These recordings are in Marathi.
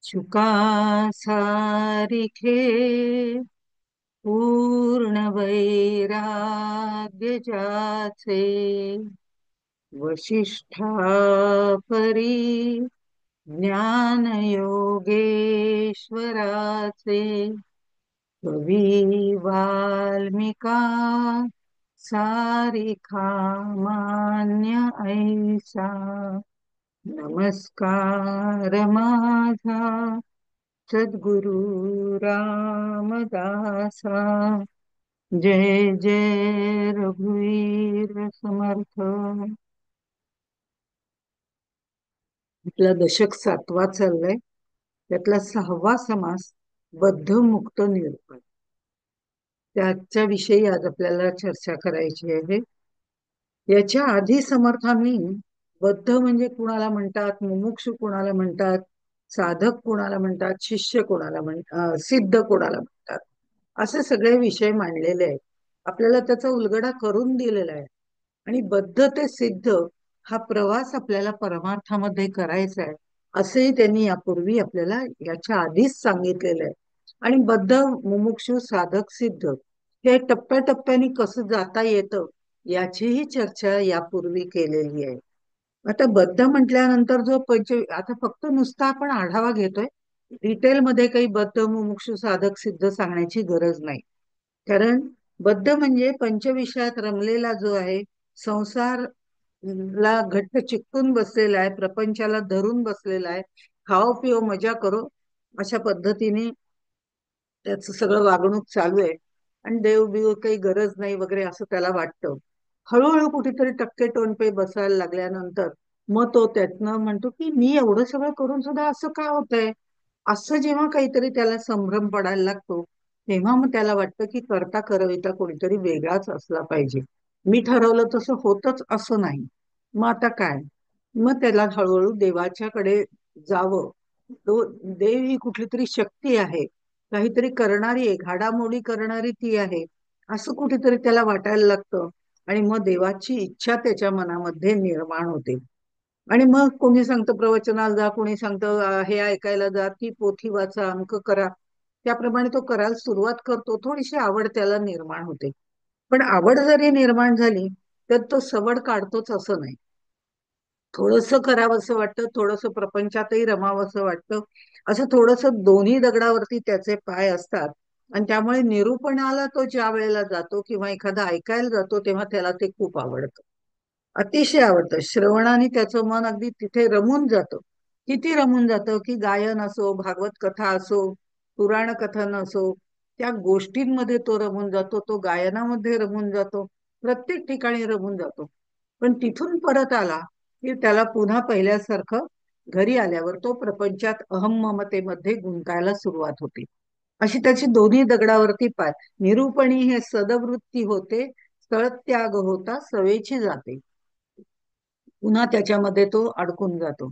शुका सारिखे पूर्ण वैराग्य जाचे वशिष्ठा परी ज्ञान योगेश्वराचे कवी वाल्मिका सारिखा मान्य ऐसा नमस्कार माझा सद्गुरु रामदासा. जय जय रघुवीर समर्थ. आपला दशक 7वा चाललाय. त्यातला 6वा समास बद्ध मुक्त निरूपण. त्याच्या विषयी आज आपल्याला चर्चा करायची आहे. याच्या आधी समर्थांनी बद्ध म्हणजे कुणाला म्हणतात, मुमुक्षु कुणाला म्हणतात, साधक कुणाला म्हणतात, शिष्य कुणाला म्हणतात, सिद्ध कुणाला म्हणतात, असे सगळे विषय मांडलेले आहेत. आपल्याला त्याचा उलगडा करून दिलेला आहे. आणि बद्ध ते सिद्ध हा प्रवास आपल्याला परमार्थामध्ये करायचा आहे असेही त्यांनी यापूर्वी आपल्याला याच्या आधीच सांगितलेलं आहे. आणि बद्ध, मुमुक्षु, साधक, सिद्ध हे टप्प्याटप्प्याने कसं जाता येतं याचीही चर्चा यापूर्वी केलेली आहे. आता बद्ध म्हटल्यानंतर आता फक्त नुसता आपण आढावा घेतोय. डिटेलमध्ये काही बद्ध, मुमुक्षु, साधक, सिद्ध सांगण्याची गरज नाही. कारण बद्ध म्हणजे पंचविषयात रमलेला जो आहे, संसार ला घट्ट चिकटून बसलेला आहे, प्रपंचाला धरून बसलेला आहे, खाओ पिओ मजा करो अशा पद्धतीने त्याचं सगळं वागणूक चालू आहे. आणि देव बिव काही गरज नाही वगैरे असं त्याला वाटतं. हळूहळू कुठेतरी टक्के टोनपे बसायला लागल्यानंतर मग तो त्यातनं म्हणतो की मी एवढं सगळं करून सुद्धा असं का होतंय. असं जेव्हा काहीतरी त्याला संभ्रम पडायला लागतो तेव्हा मग त्याला वाटतं की करता करविता कोणीतरी वेगळाच असला पाहिजे. मी ठरवलं तसं होतच असं नाही. मग आता काय. मग त्याला हळूहळू देवाच्याकडे जावं. तो देव ही कुठली तरी शक्ती आहे, काहीतरी करणारी आहे, घाडामोडी करणारी ती आहे, असं कुठेतरी त्याला वाटायला लागतं. आणि मग देवाची इच्छा त्याच्या मनामध्ये निर्माण होते. आणि मग कोणी सांगतं प्रवचनाला जा, कोणी सांगतं हे ऐकायला जा, ती पोथी वाचा, अंक करा. त्याप्रमाणे तो करायला सुरुवात करतो. थोडीशी आवड त्याला निर्माण होते. पण आवड जरी निर्माण झाली तर तो सवड काढतोच असं नाही. थोडंसं करावं असं वाटतं, थोडंसं प्रपंचातही रमावं असं वाटतं. असं थोडंसं दोन्ही दगडावरती त्याचे पाय असतात. आणि त्यामुळे निरूपणाला तो ज्या वेळेला जातो किंवा एखादा ऐकायला जातो तेव्हा त्याला ते खूप आवडतं. अतिशय आवडतं. श्रवणाने त्याचं मन अगदी तिथे रमून जातं. किती रमून जातं की गायन असो, भागवत कथा असो, पुराण कथन असो, त्या गोष्टींमध्ये तो रमून जातो, तो गायनामध्ये रमून जातो, प्रत्येक ठिकाणी रमून जातो. पण तिथून परत आला की त्याला पुन्हा पहिल्यासारखं घरी आल्यावर तो प्रपंचात अहम ममतेमध्ये गुंतायला सुरुवात होते. अशी त्याची दोन्ही दगडावरती पाय. निरूपणी हे सदवृत्ती होते, सळत्याग होता सवेची जाते. पुन्हा त्याच्यामध्ये तो अडकून जातो.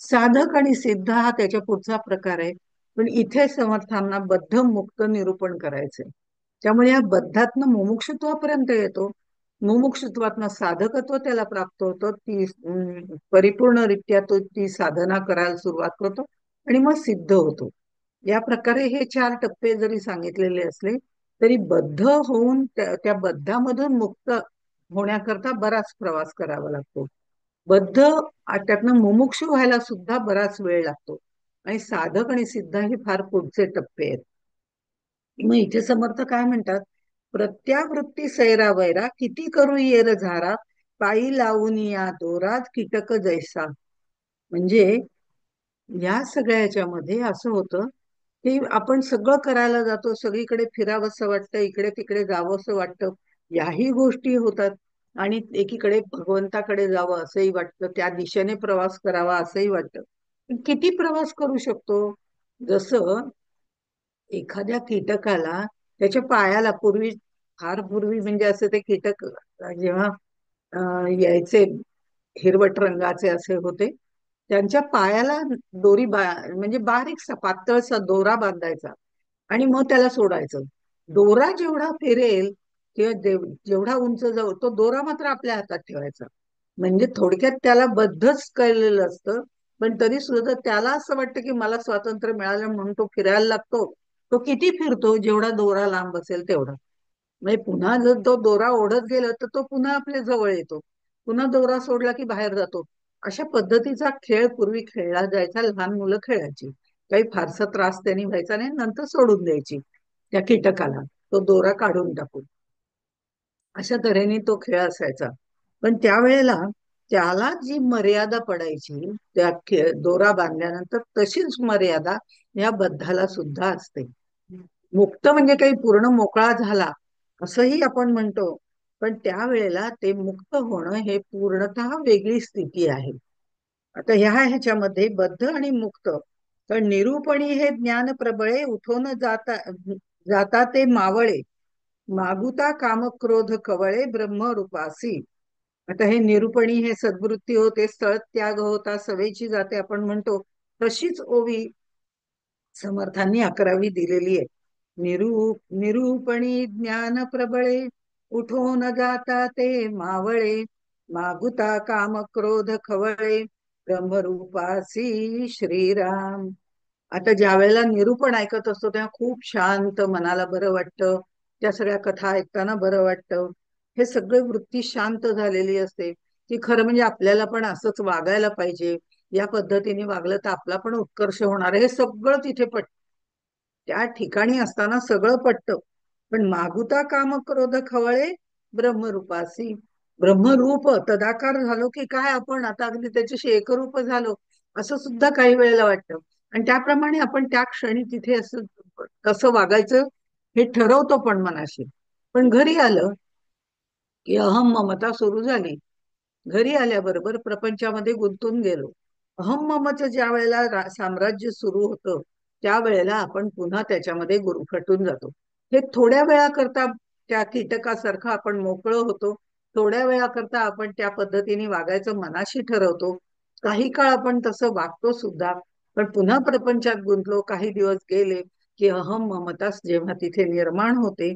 साधक आणि सिद्ध हा त्याच्या पुढचा प्रकार आहे. पण इथे समर्थांना बद्ध मुक्त निरूपण करायचंय. त्यामुळे या बद्धातनं मुमुक्षुत्वापर्यंत येतो. मुमुक्षुत्वातनं साधकत्व त्याला प्राप्त होतं. परिपूर्णरित्या तो ती साधना करायला सुरुवात करतो आणि मग सिद्ध होतो. या प्रकारे हे 4 टप्पे जरी सांगितलेले असले तरी बद्ध होऊन त्या बद्धामधून मुक्त होण्याकरता बराच प्रवास करावा लागतो. बद्ध त्यातनं मुमुक्षु व्हायला सुद्धा बराच वेळ लागतो. आणि साधक आणि सिद्ध हे फार पुढचे टप्पे आहेत. मग इथे समर्थ काय म्हणतात, प्रत्यावृत्ती सैरा वैरा किती करू येर झारा पायी लावून या दोरात कीटक जैसा. म्हणजे या सगळ्या ह्याच्यामध्ये असं होतं की आपण सगळं करायला जातो, सगळीकडे फिरावंसं वाटतं, इकडे तिकडे जावंसं वाटतं, याही गोष्टी होतात. आणि एकीकडे भगवंताकडे जावं असंही वाटतं, त्या दिशेने प्रवास करावा असंही वाटतं. पण किती प्रवास करू शकतो. जसं एखाद्या कीटकाला त्याच्या पायाला फार पूर्वी म्हणजे असं ते कीटक जेव्हा यायचे, हिरवट रंगाचे असे होते, त्यांच्या पायाला म्हणजे बारीकसा पातळसा दोरा बांधायचा आणि मग त्याला सोडायचं. दोरा जेवढा फिरेल किंवा जेवढा उंच जाऊ तो दोरा मात्र आपल्या हातात ठेवायचा. म्हणजे थोडक्यात त्याला बद्धच केलेलं असतं पण तरी सुद्धा त्याला असं वाटतं की मला स्वातंत्र्य मिळालं म्हणून तो फिरायला लागतो. तो किती फिरतो? जेवढा दोरा लांब असेल तेवढा. म्हणजे पुन्हा जर तो दोरा ओढत गेला तर तो पुन्हा आपल्या जवळ येतो. पुन्हा दोरा सोडला की बाहेर जातो. अशा पद्धतीचा खेळ पूर्वी खेळला जायचा. लहान मुलं खेळायची. काही फारसा त्रास त्यांनी व्हायचा नाही. नंतर सोडून द्यायची त्या कीटकाला, तो दोरा काढून टाकून. अशा तऱ्हेने तो खेळ असायचा. पण त्यावेळेला त्याला जी मर्यादा पडायची त्या दोरा बांधल्यानंतर, तशीच मर्यादा या बद्धाला सुद्धा असते. मुक्त म्हणजे काही पूर्ण मोकळा झाला असंही आपण म्हणतो, पण त्यावेळेला ते मुक्त होणं हे पूर्णतः वेगळी स्थिती आहे. आता ह्याच्यामध्ये बद्ध आणि मुक्त, तर निरूपणी हे ज्ञान प्रबळे उठून जाता जाता ते मावळे, मागुता काम क्रोध कवळे ब्रह्मरूपासी. आता हे निरूपणी हे सद्वृत्ती होते, स्थळ त्याग होता, सवेची जाते आपण म्हणतो, तशीच ओवी समर्थांनी 11वी दिलेली आहे. निरूपणी ज्ञान प्रबळे उठून जाता ते मावळे, मागुता काम क्रोध खवळे ब्रह्मरूपासी श्रीराम. आता ज्या वेळेला निरूपण ऐकत असतो तेव्हा खूप शांत मनाला बरं वाटतं. त्या सगळ्या कथा ऐकताना बरं वाटतं. हे सगळे वृत्ती शांत झालेली असते, की खरं म्हणजे आपल्याला पण असंच वागायला पाहिजे. या पद्धतीने वागलं तर आपला पण उत्कर्ष होणार आहे, हे सगळं तिथे पटतं. त्या ठिकाणी असताना सगळं पटतं. पण मागुता काम क्रोध खवळे ब्रह्मरूपासी, ब्रह्मरूप तदाकार झालो की काय आपण आता अगदी त्याच्याशी एकरूप झालो, असं सुद्धा काही वेळेला वाटतं. आणि त्याप्रमाणे आपण त्या क्षणी तिथे असं कसं वागायचं हे ठरवतो पण मनाशी. पण घरी आलं की अहम ममता सुरू झाली. घरी आल्याबरोबर प्रपंचामध्ये गुंतून गेलो. अहम ममचं ज्या वेळेला साम्राज्य सुरू होतं, त्यावेळेला आपण पुन्हा त्याच्यामध्ये गुरफटून जातो. हे थोड्या वेळाकरता त्या कीटकासारखं आपण मोकळं होतो. थोड्या वेळाकरता आपण त्या पद्धतीने वागायचं मनाशी ठरवतो. काही काळ आपण तसं वागतो सुद्धा. पण पुन्हा प्रपंचात गुंतलो, काही दिवस गेले की अहम ममता जेव्हा तिथे निर्माण होते,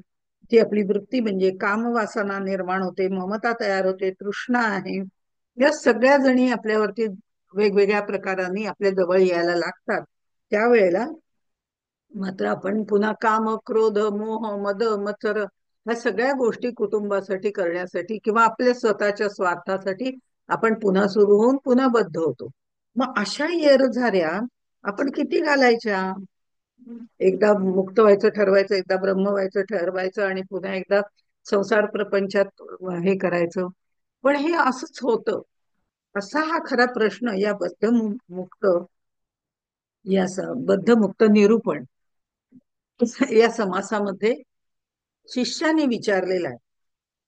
ती आपली वृत्ती म्हणजे कामवासना निर्माण होते, ममता तयार होते, तृष्णा आहे, या सगळ्या जणी आपल्यावरती वेगवेगळ्या प्रकारांनी आपल्या जवळ यायला लागतात. त्यावेळेला मात्र आपण पुन्हा काम क्रोध मोह मद मत्सर ह्या सगळ्या गोष्टी कुटुंबासाठी करण्यासाठी किंवा आपल्या स्वतःच्या स्वार्थासाठी आपण पुन्हा सुरू होऊन पुन्हा बद्ध होतो. मग अशा येरझाऱ्या आपण किती घालायच्या? एकदा मुक्त व्हायचं ठरवायचं, एकदा ब्रह्म व्हायचं ठरवायचं, आणि पुन्हा एकदा संसार प्रपंचात हे करायचं. पण हे असंच होतं. असा हा खरा प्रश्न या मुक्त बद्धमुक्त निरूपण या समासामध्ये शिष्याने विचारलेला आहे,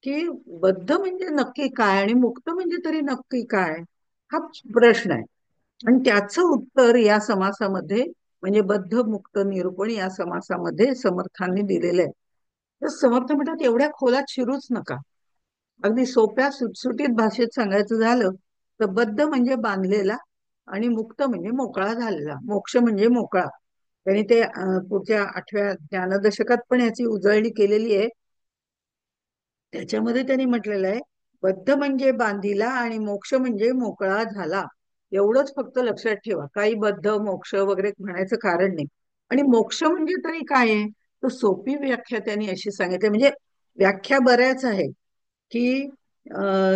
की बद्ध म्हणजे नक्की काय आणि मुक्त म्हणजे तरी नक्की काय, हा प्रश्न आहे. आणि त्याचं उत्तर या समासामध्ये म्हणजे बद्ध मुक्त निरूपण या समासामध्ये समर्थांनी दिलेलं आहे. तर समर्थ म्हणतात एवढ्या खोलात शिरूच नका. अगदी सोप्या सुटसुटीत भाषेत सांगायचं झालं तर बद्ध म्हणजे बांधलेला आणि मुक्त म्हणजे मोकळा झालेला, मोक्ष म्हणजे मोकळा. त्यांनी ते पुढच्या 8व्या ज्ञानदशकात पण याची उजळणी केलेली आहे. त्याच्यामध्ये त्यांनी म्हटलेलं आहे, बद्ध म्हणजे बांधिला आणि मोक्ष म्हणजे मोकळा झाला. एवढंच फक्त लक्षात ठेवा. काही बद्ध मोक्ष वगैरे म्हणायचं कारण नाही. आणि मोक्ष म्हणजे तरी काय आहे? तर सोपी व्याख्या त्यांनी अशी सांगितली, म्हणजे व्याख्या बऱ्याच आहेत, की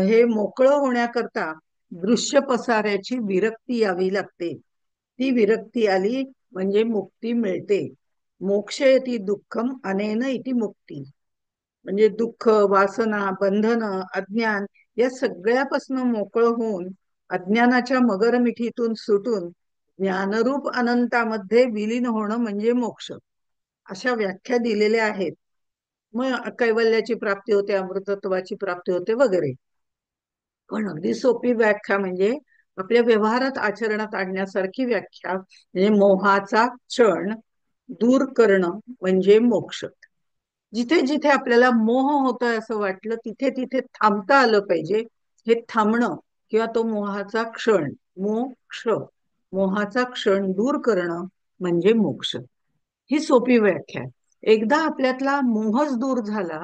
हे मोकळं होण्याकरता दृश्य पसाऱ्याची विरक्ती यावी लागते. ती विरक्ती आली म्हणजे मुक्ती मिळते. मोक्ष येती दुःखम अनेन इति मुक्ती. म्हणजे दुःख, वासना, बंधन, अज्ञान या सगळ्यापासून मोकळं होऊन अज्ञानाच्या मगरमिठीतून सुटून ज्ञानरूप अनंतामध्ये विलीन होणं म्हणजे मोक्ष. अशा व्याख्या दिलेल्या आहेत. मग कैवल्याची प्राप्ती होते, अमृतत्वाची प्राप्ती होते वगैरे. पण अगदी सोपी व्याख्या म्हणजे आपल्या व्यवहारात आचरणात आणण्यासारखी व्याख्या म्हणजे मोहाचा क्षण दूर करणं म्हणजे मोक्ष. जिथे जिथे आपल्याला मोह होतोय असं वाटलं तिथे तिथे थांबता आलं पाहिजे. हे थांबणं किंवा तो मोहाचा क्षण, मोक्ष, मोहाचा क्षण दूर करणं म्हणजे मोक्ष. ही सोपी व्याख्या आहे. एकदा आपल्यातला मोहच दूर झाला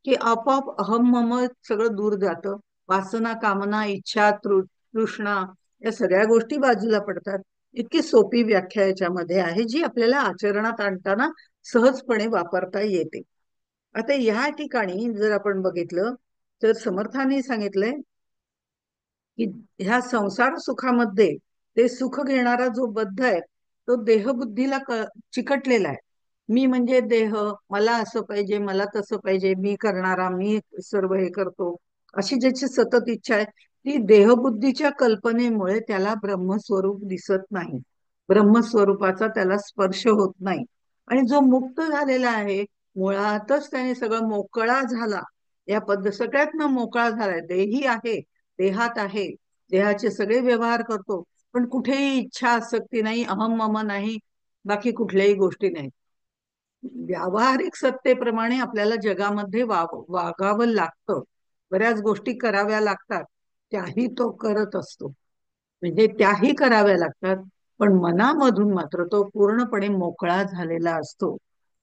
की आपोआप अहम मम सगळं दूर जातं. वासना, कामना, इच्छा, तृष्णा या सगळ्या गोष्टी बाजूला पडतात. इतकी सोपी व्याख्या याच्यामध्ये आहे, जी आपल्याला आचरणात आणताना सहजपणे वापरता येते. आता या ठिकाणी जर आपण बघितलं तर समर्थांनी सांगितलंय की ह्या संसार सुखामध्ये ते सुख घेणारा जो बद्ध आहे, तो देहबुद्धीला चिकटलेला आहे. मी म्हणजे देह, मला असं पाहिजे, मला तसं पाहिजे, मी करणारा, मी सर्व हे करतो, अशी ज्याची सतत इच्छा आहे, ती देहबुद्धीच्या कल्पनेमुळे त्याला ब्रह्मस्वरूप दिसत नाही. ब्रह्मस्वरूपाचा त्याला स्पर्श होत नाही. आणि जो मुक्त झालेला आहे, मुळातच त्याने सगळं मोकळा झाला, या सगळ्यातनं मोकळा झालाय, देही आहे, देहात आहे, देहाचे सगळे व्यवहार करतो, पण कुठेही इच्छा आसक्ती नाही, अहम मम नाही, बाकी कुठल्याही गोष्टी नाही. व्यावहारिक सत्तेप्रमाणे आपल्याला जगामध्ये वागावं लागतं, बऱ्याच गोष्टी कराव्या लागतात, त्याही तो करत असतो. म्हणजे त्याही कराव्या लागतात, पण मनामधून मात्र तो पूर्णपणे मोकळा झालेला असतो.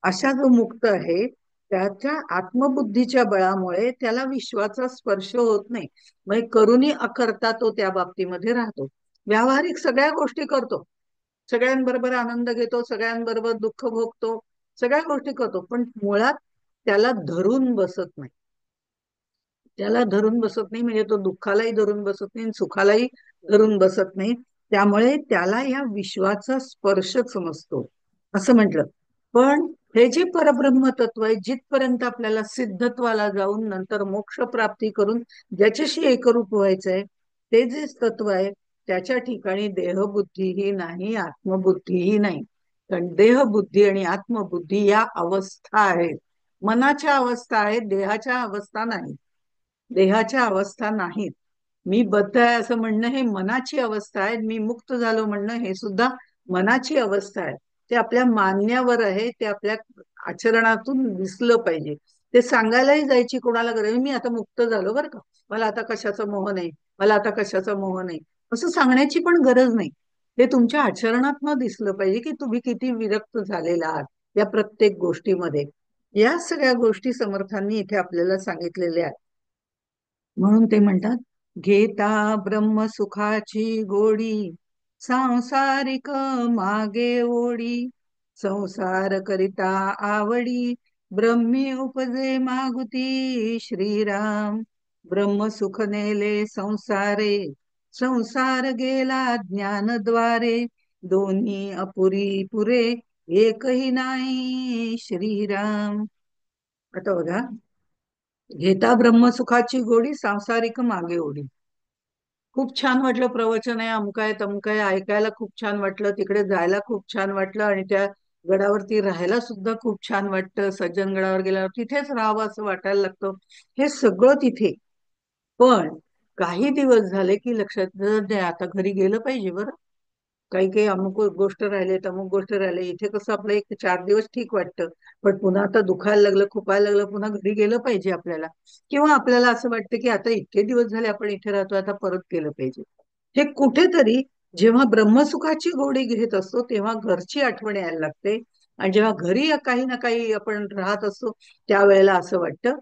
अशा जो मुक्त आहे, त्याच्या आत्मबुद्धीच्या बळामुळे त्याला विश्वाचा स्पर्श होत नाही. मग करूनही अकर्ता तो त्या बाबतीमध्ये राहतो. व्यावहारिक सगळ्या गोष्टी करतो, सगळ्यांबरोबर आनंद घेतो, सगळ्यांबरोबर दुःख भोगतो, सगळ्या गोष्टी करतो, पण मुळात त्याला धरून बसत नाही. त्याला धरून बसत नाही म्हणजे तो दुःखालाही धरून बसत नाही आणि सुखालाही धरून बसत नाही. त्यामुळे त्याला या विश्वाचा स्पर्शच नसतो, असं म्हटलं. पण हे जे परब्रह्म तत्व आहे, जिथपर्यंत आपल्याला सिद्धत्वाला जाऊन नंतर मोक्ष प्राप्ती करून ज्याच्याशी एकरूप व्हायचंय, ते जे तत्व आहे, त्याच्या ठिकाणी देहबुद्धीही नाही, आत्मबुद्धीही नाही. कारण देहबुद्धी आणि आत्मबुद्धी या अवस्था आहेत, मनाच्या अवस्था आहेत, देहाच्या अवस्था नाही. देहाच्या अवस्था नाहीत. मी बद्ध आहे असं म्हणणं हे मनाची अवस्था आहे, मी मुक्त झालो म्हणणं हे सुद्धा मनाची अवस्था आहे. ते आपल्या मानण्यावर आहे, ते आपल्या आचरणातून दिसलं पाहिजे. ते सांगायलाही जायची कोणाला गरज नाही, मी आता मुक्त झालो बरं का, मला आता कशाचा मोह नाही, मला आता कशाचा मोह नाही, असं सांगण्याची पण गरज नाही. ते तुमच्या आचरणात दिसलं पाहिजे की तुम्ही किती विरक्त झालेला आहात या प्रत्येक गोष्टीमध्ये. या सगळ्या गोष्टी समर्थांनी इथे आपल्याला सांगितलेल्या आहेत. म्हणून ते म्हणतात, घेता ब्रह्म सुखाची गोडी, सांसारिक मागे ओढी, संसार करिता आवडी, ब्रह्मी उपजे मागुती श्रीराम. ब्रह्म सुख नेले संसारे, संसार गेला ज्ञानद्वारे, दोन्ही अपुरी पुरे, एकही नाही श्रीराम. आता बघा, घेता ब्रह्मसुखाची गोडी, सांसारिक मागे ओढी. खूप छान वाटलं, प्रवचन आहे, अमुक आहे तमुक आहे, ऐकायला खूप छान वाटलं, तिकडे जायला खूप छान वाटलं, आणि त्या गडावरती राहायला सुद्धा खूप छान वाटतं. सज्जन गडावर गेल्यावर तिथेच राहावं असं वाटायला लागतं. हे सगळं तिथे. पण काही दिवस झाले की लक्षात येतं, नाही आता घरी गेलं पाहिजे बरं. काही काही अमुक गोष्ट राहिले, अमुक गोष्ट राहिले, इथे कसं आपलं एक 4 दिवस ठीक वाटतं, पण पुन्हा आता दुखायला लागलं, खुपायला लागलं, पुन्हा घरी गेलं पाहिजे आपल्याला. किंवा आपल्याला असं वाटतं की आता इतके दिवस झाले आपण इथे राहतो, आता परत गेलं पाहिजे. हे कुठेतरी जेव्हा ब्रह्मसुखाची गोडी घेत असतो तेव्हा घरची आठवण यायला लागते. आणि जेव्हा घरी काही ना काही आपण राहत असतो, त्यावेळेला असं वाटतं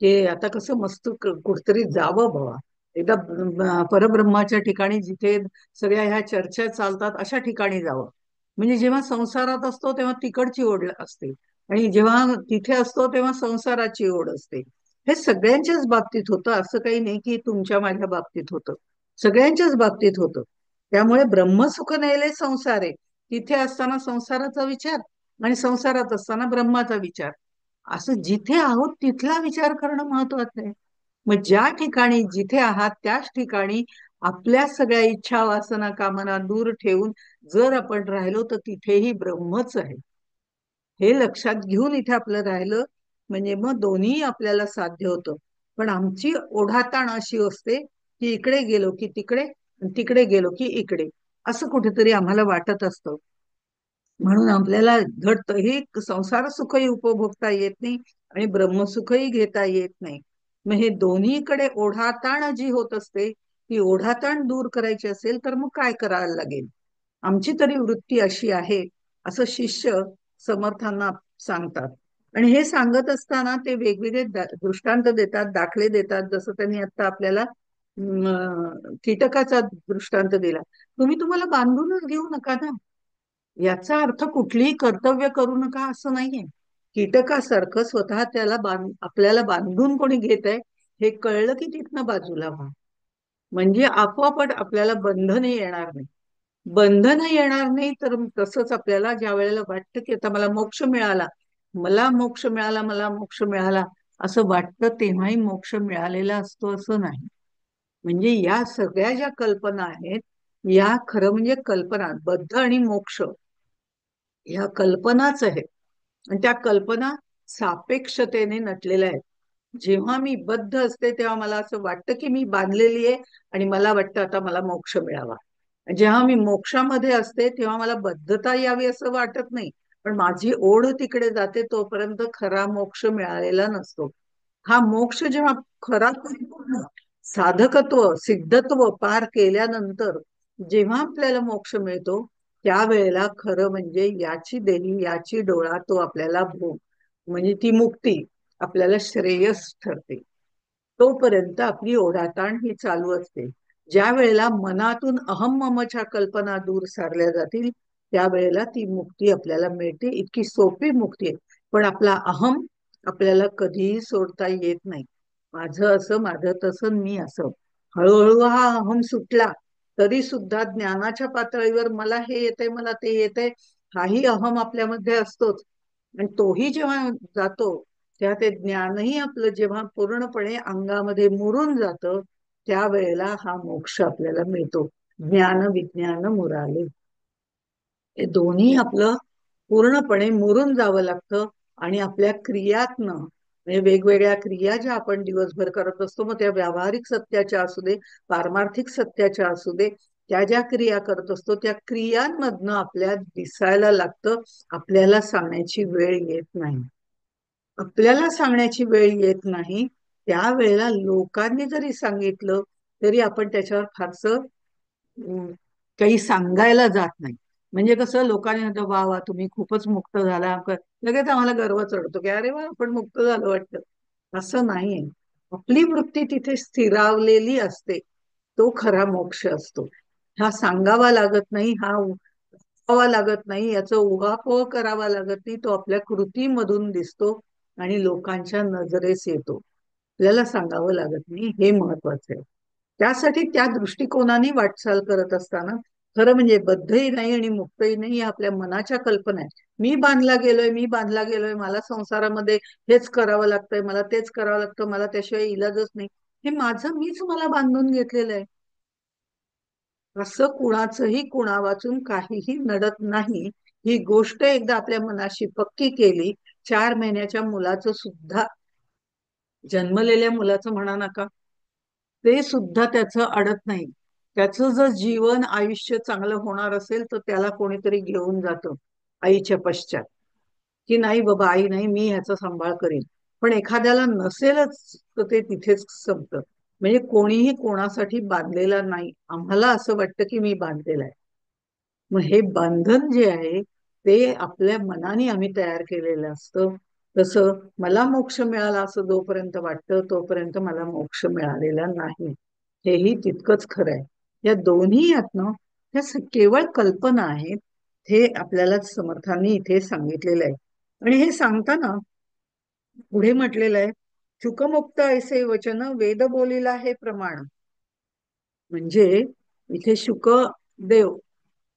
की आता कसं मस्त कुठतरी जावं बाबा, एकदा परब्रह्माच्या ठिकाणी, जिथे सगळ्या ह्या चर्चा चालतात अशा ठिकाणी जावं. म्हणजे जेव्हा संसारात असतो तेव्हा तिकडची ओढ असते, आणि जेव्हा तिथे असतो तेव्हा संसाराची ओढ असते. हे सगळ्यांच्याच बाबतीत होतं, असं काही नाही की तुमच्या माझ्या बाबतीत होतं, सगळ्यांच्याच बाबतीत होतं. त्यामुळे ब्रह्मसुख नेले संसारे, तिथे असताना संसाराचा विचार, आणि संसारात असताना ब्रह्माचा विचार, असं जिथे आहोत तिथला विचार करणं महत्वाचं आहे. मग ज्या ठिकाणी जिथे आहात त्याच ठिकाणी आपल्या सगळ्या इच्छा वासना कामना दूर ठेवून जर आपण राहिलो तर तिथेही ब्रह्मच आहे, हे लक्षात घेऊन इथे आपलं राहिलं म्हणजे मग दोन्ही आपल्याला साध्य होतं. पण आमची ओढाताण अशी असते की इकडे गेलो की तिकडे, तिकडे गेलो की इकडे, असं कुठेतरी आम्हाला वाटत असतं. म्हणून आपल्याला घडतं हे, संसार सुखही उपभोगता येत नाही आणि ब्रह्मसुखही घेता येत नाही. मग हे दोन्हीकडे ओढाताण जी होत असते, ती ओढाताण दूर करायची असेल तर मग काय करायला लागेल. आमची तरी वृत्ती अशी आहे, असं शिष्य समर्थांना सांगतात. आणि हे सांगत असताना ते वेगवेगळे दृष्टांत देतात, दाखले देतात, जसं त्यांनी आता आपल्याला कीटकाचा दृष्टांत दिला. तुम्हाला बांधूनच घेऊ नका ना. याचा अर्थ कुठलीही कर्तव्य करू नका असं नाहीये. कीटकासारखं स्वतः आपल्याला बांधून कोणी घेत आहे हे कळलं की तिथनं बाजूला व्हा. म्हणजे आपोआप आपल्याला बंधने येणार नाही. बंधन येणार नाही तर तसंच आपल्याला ज्या वेळेला वाटतं की आता मला मोक्ष मिळाला, मला मोक्ष मिळाला असं वाटतं, तेव्हाही मोक्ष मिळालेला असतो असं नाही. म्हणजे या सगळ्या ज्या कल्पना आहेत, या खरं म्हणजे कल्पना, बद्ध आणि मोक्ष ह्या कल्पनाच आहेत. आणि त्या कल्पना सापेक्षतेने नटलेल्या आहेत. जेव्हा मी बद्ध असते तेव्हा मला असं वाटतं की मी बांधलेली आहे आणि मला वाटतं आता मला मोक्ष मिळावा. जेव्हा मी मोक्षामध्ये असते तेव्हा मला बद्धता यावी असं वाटत नाही. पण माझी ओढ तिकडे जाते तोपर्यंत खरा मोक्ष मिळालेला नसतो. हा मोक्ष जेव्हा खरा परिपूर्ण साधकत्व सिद्धत्व पार केल्यानंतर जेव्हा आपल्याला मोक्ष मिळतो त्यावेळेला खरं म्हणजे याची देही याची डोळा तो आपल्याला भोग म्हणजे ती मुक्ती आपल्याला श्रेयस ठरते. तोपर्यंत आपली ओढाताण ही चालू असते. ज्या वेळेला मनातून अहम ममच्या कल्पना दूर सारल्या जातील त्यावेळेला ती मुक्ती आपल्याला मिळते. इतकी सोपी मुक्ती आहे. पण आपला अहम आपल्याला कधीही सोडता येत नाही. माझं असं, माझं तसं, मी असं. हळूहळू हा अहम सुटला तरी सुद्धा ज्ञानाच्या पातळीवर मला हे येतंय, मला ते येतंय, हाही अहम आपल्यामध्ये असतोच. आणि तोही जेव्हा जातो तेव्हा ते ज्ञानही आपलं जेव्हा पूर्णपणे अंगामध्ये मुरून जातं त्यावेळेला हा मोक्ष आपल्याला मिळतो. ज्ञान विज्ञान मुराले, हे दोन्ही आपलं पूर्णपणे मुरून जावं लागतं. आणि आपल्या क्रियातनं म्हणजे वेगवेगळ्या क्रिया ज्या आपण दिवसभर करत असतो, मग त्या व्यावहारिक सत्याच्या असू दे, पारमार्थिक सत्याच्या असू दे, त्या ज्या क्रिया करत असतो त्या क्रियांमधनं आपल्या दिसायला लागतं. आपल्याला सांगण्याची वेळ येत नाही. आपल्याला सांगण्याची वेळ येत नाही. त्यावेळेला लोकांनी जरी सांगितलं तरी आपण त्याच्यावर फारसं अं, काही सांगायला जात नाही. म्हणजे कसं लोकांनी म्हणतं वा वा तुम्ही खूपच मुक्त झाला, लगेच आम्हाला गर्व चढतो की अरे वा आपण मुक्त झालो वाटतं. असं नाहीये. आपली वृत्ती तिथे स्थिरावलेली असते. तो खरा मोक्ष असतो. हा सांगावा लागत नाही, हा उगवावा लागत नाही, याचा उहापोह करावा लागत नाही. तो आपल्या कृतीमधून दिसतो आणि लोकांच्या नजरेस येतो. आपल्याला सांगावं लागत नाही, हे महत्वाचं आहे. त्यासाठी त्या दृष्टिकोनाने वाटचाल करत असताना खरं म्हणजे बद्धही नाही आणि मुक्तही नाही या आपल्या मनाच्या कल्पना आहेत. मी बांधला गेलोय, मला संसारामध्ये हेच करावं लागतंय, मला तेच करावं लागतं, मला त्याशिवाय इलाजच नाही, हे माझं मीच मला बांधून घेतलेलं आहे. असं कुणाचंही कुणा वाचून काहीही नडत नाही. ही गोष्ट एकदा आपल्या मनाशी पक्की केली, 4 महिन्याच्या मुलाचं सुद्धा, जन्मलेल्या मुलाचं म्हणा नका, ते सुद्धा त्याचं अडत नाही. त्याचं जर जीवन आयुष्य चांगलं होणार असेल तर त्याला कोणीतरी घेऊन जातं आईच्या पश्चात, की नाही बाबा आई नाही, मी ह्याचा सांभाळ करेन. पण एखाद्याला नसेलच तर ते तिथेच संपतं. म्हणजे कोणीही कोणासाठी बांधलेला नाही. आम्हाला असं वाटतं की मी बांधलेला आहे. मग हे बंधन जे आहे ते आपल्या मनाने आम्ही तयार केलेलं असतं. तसं मला मोक्ष मिळाला असं जोपर्यंत वाटतं तोपर्यंत मला मोक्ष मिळालेला नाही. हेही तितकंच खरं आहे. या दोन्ही यातनं केवळ कल्पना आहेत. हे आपल्याला समर्थांनी इथे सांगितलेलं आहे. आणि हे सांगताना पुढे म्हटलेलं आहे, शुकमुक्त ऐसे वचन वेद बोलिला हे प्रमाण. म्हणजे इथे शुकदेव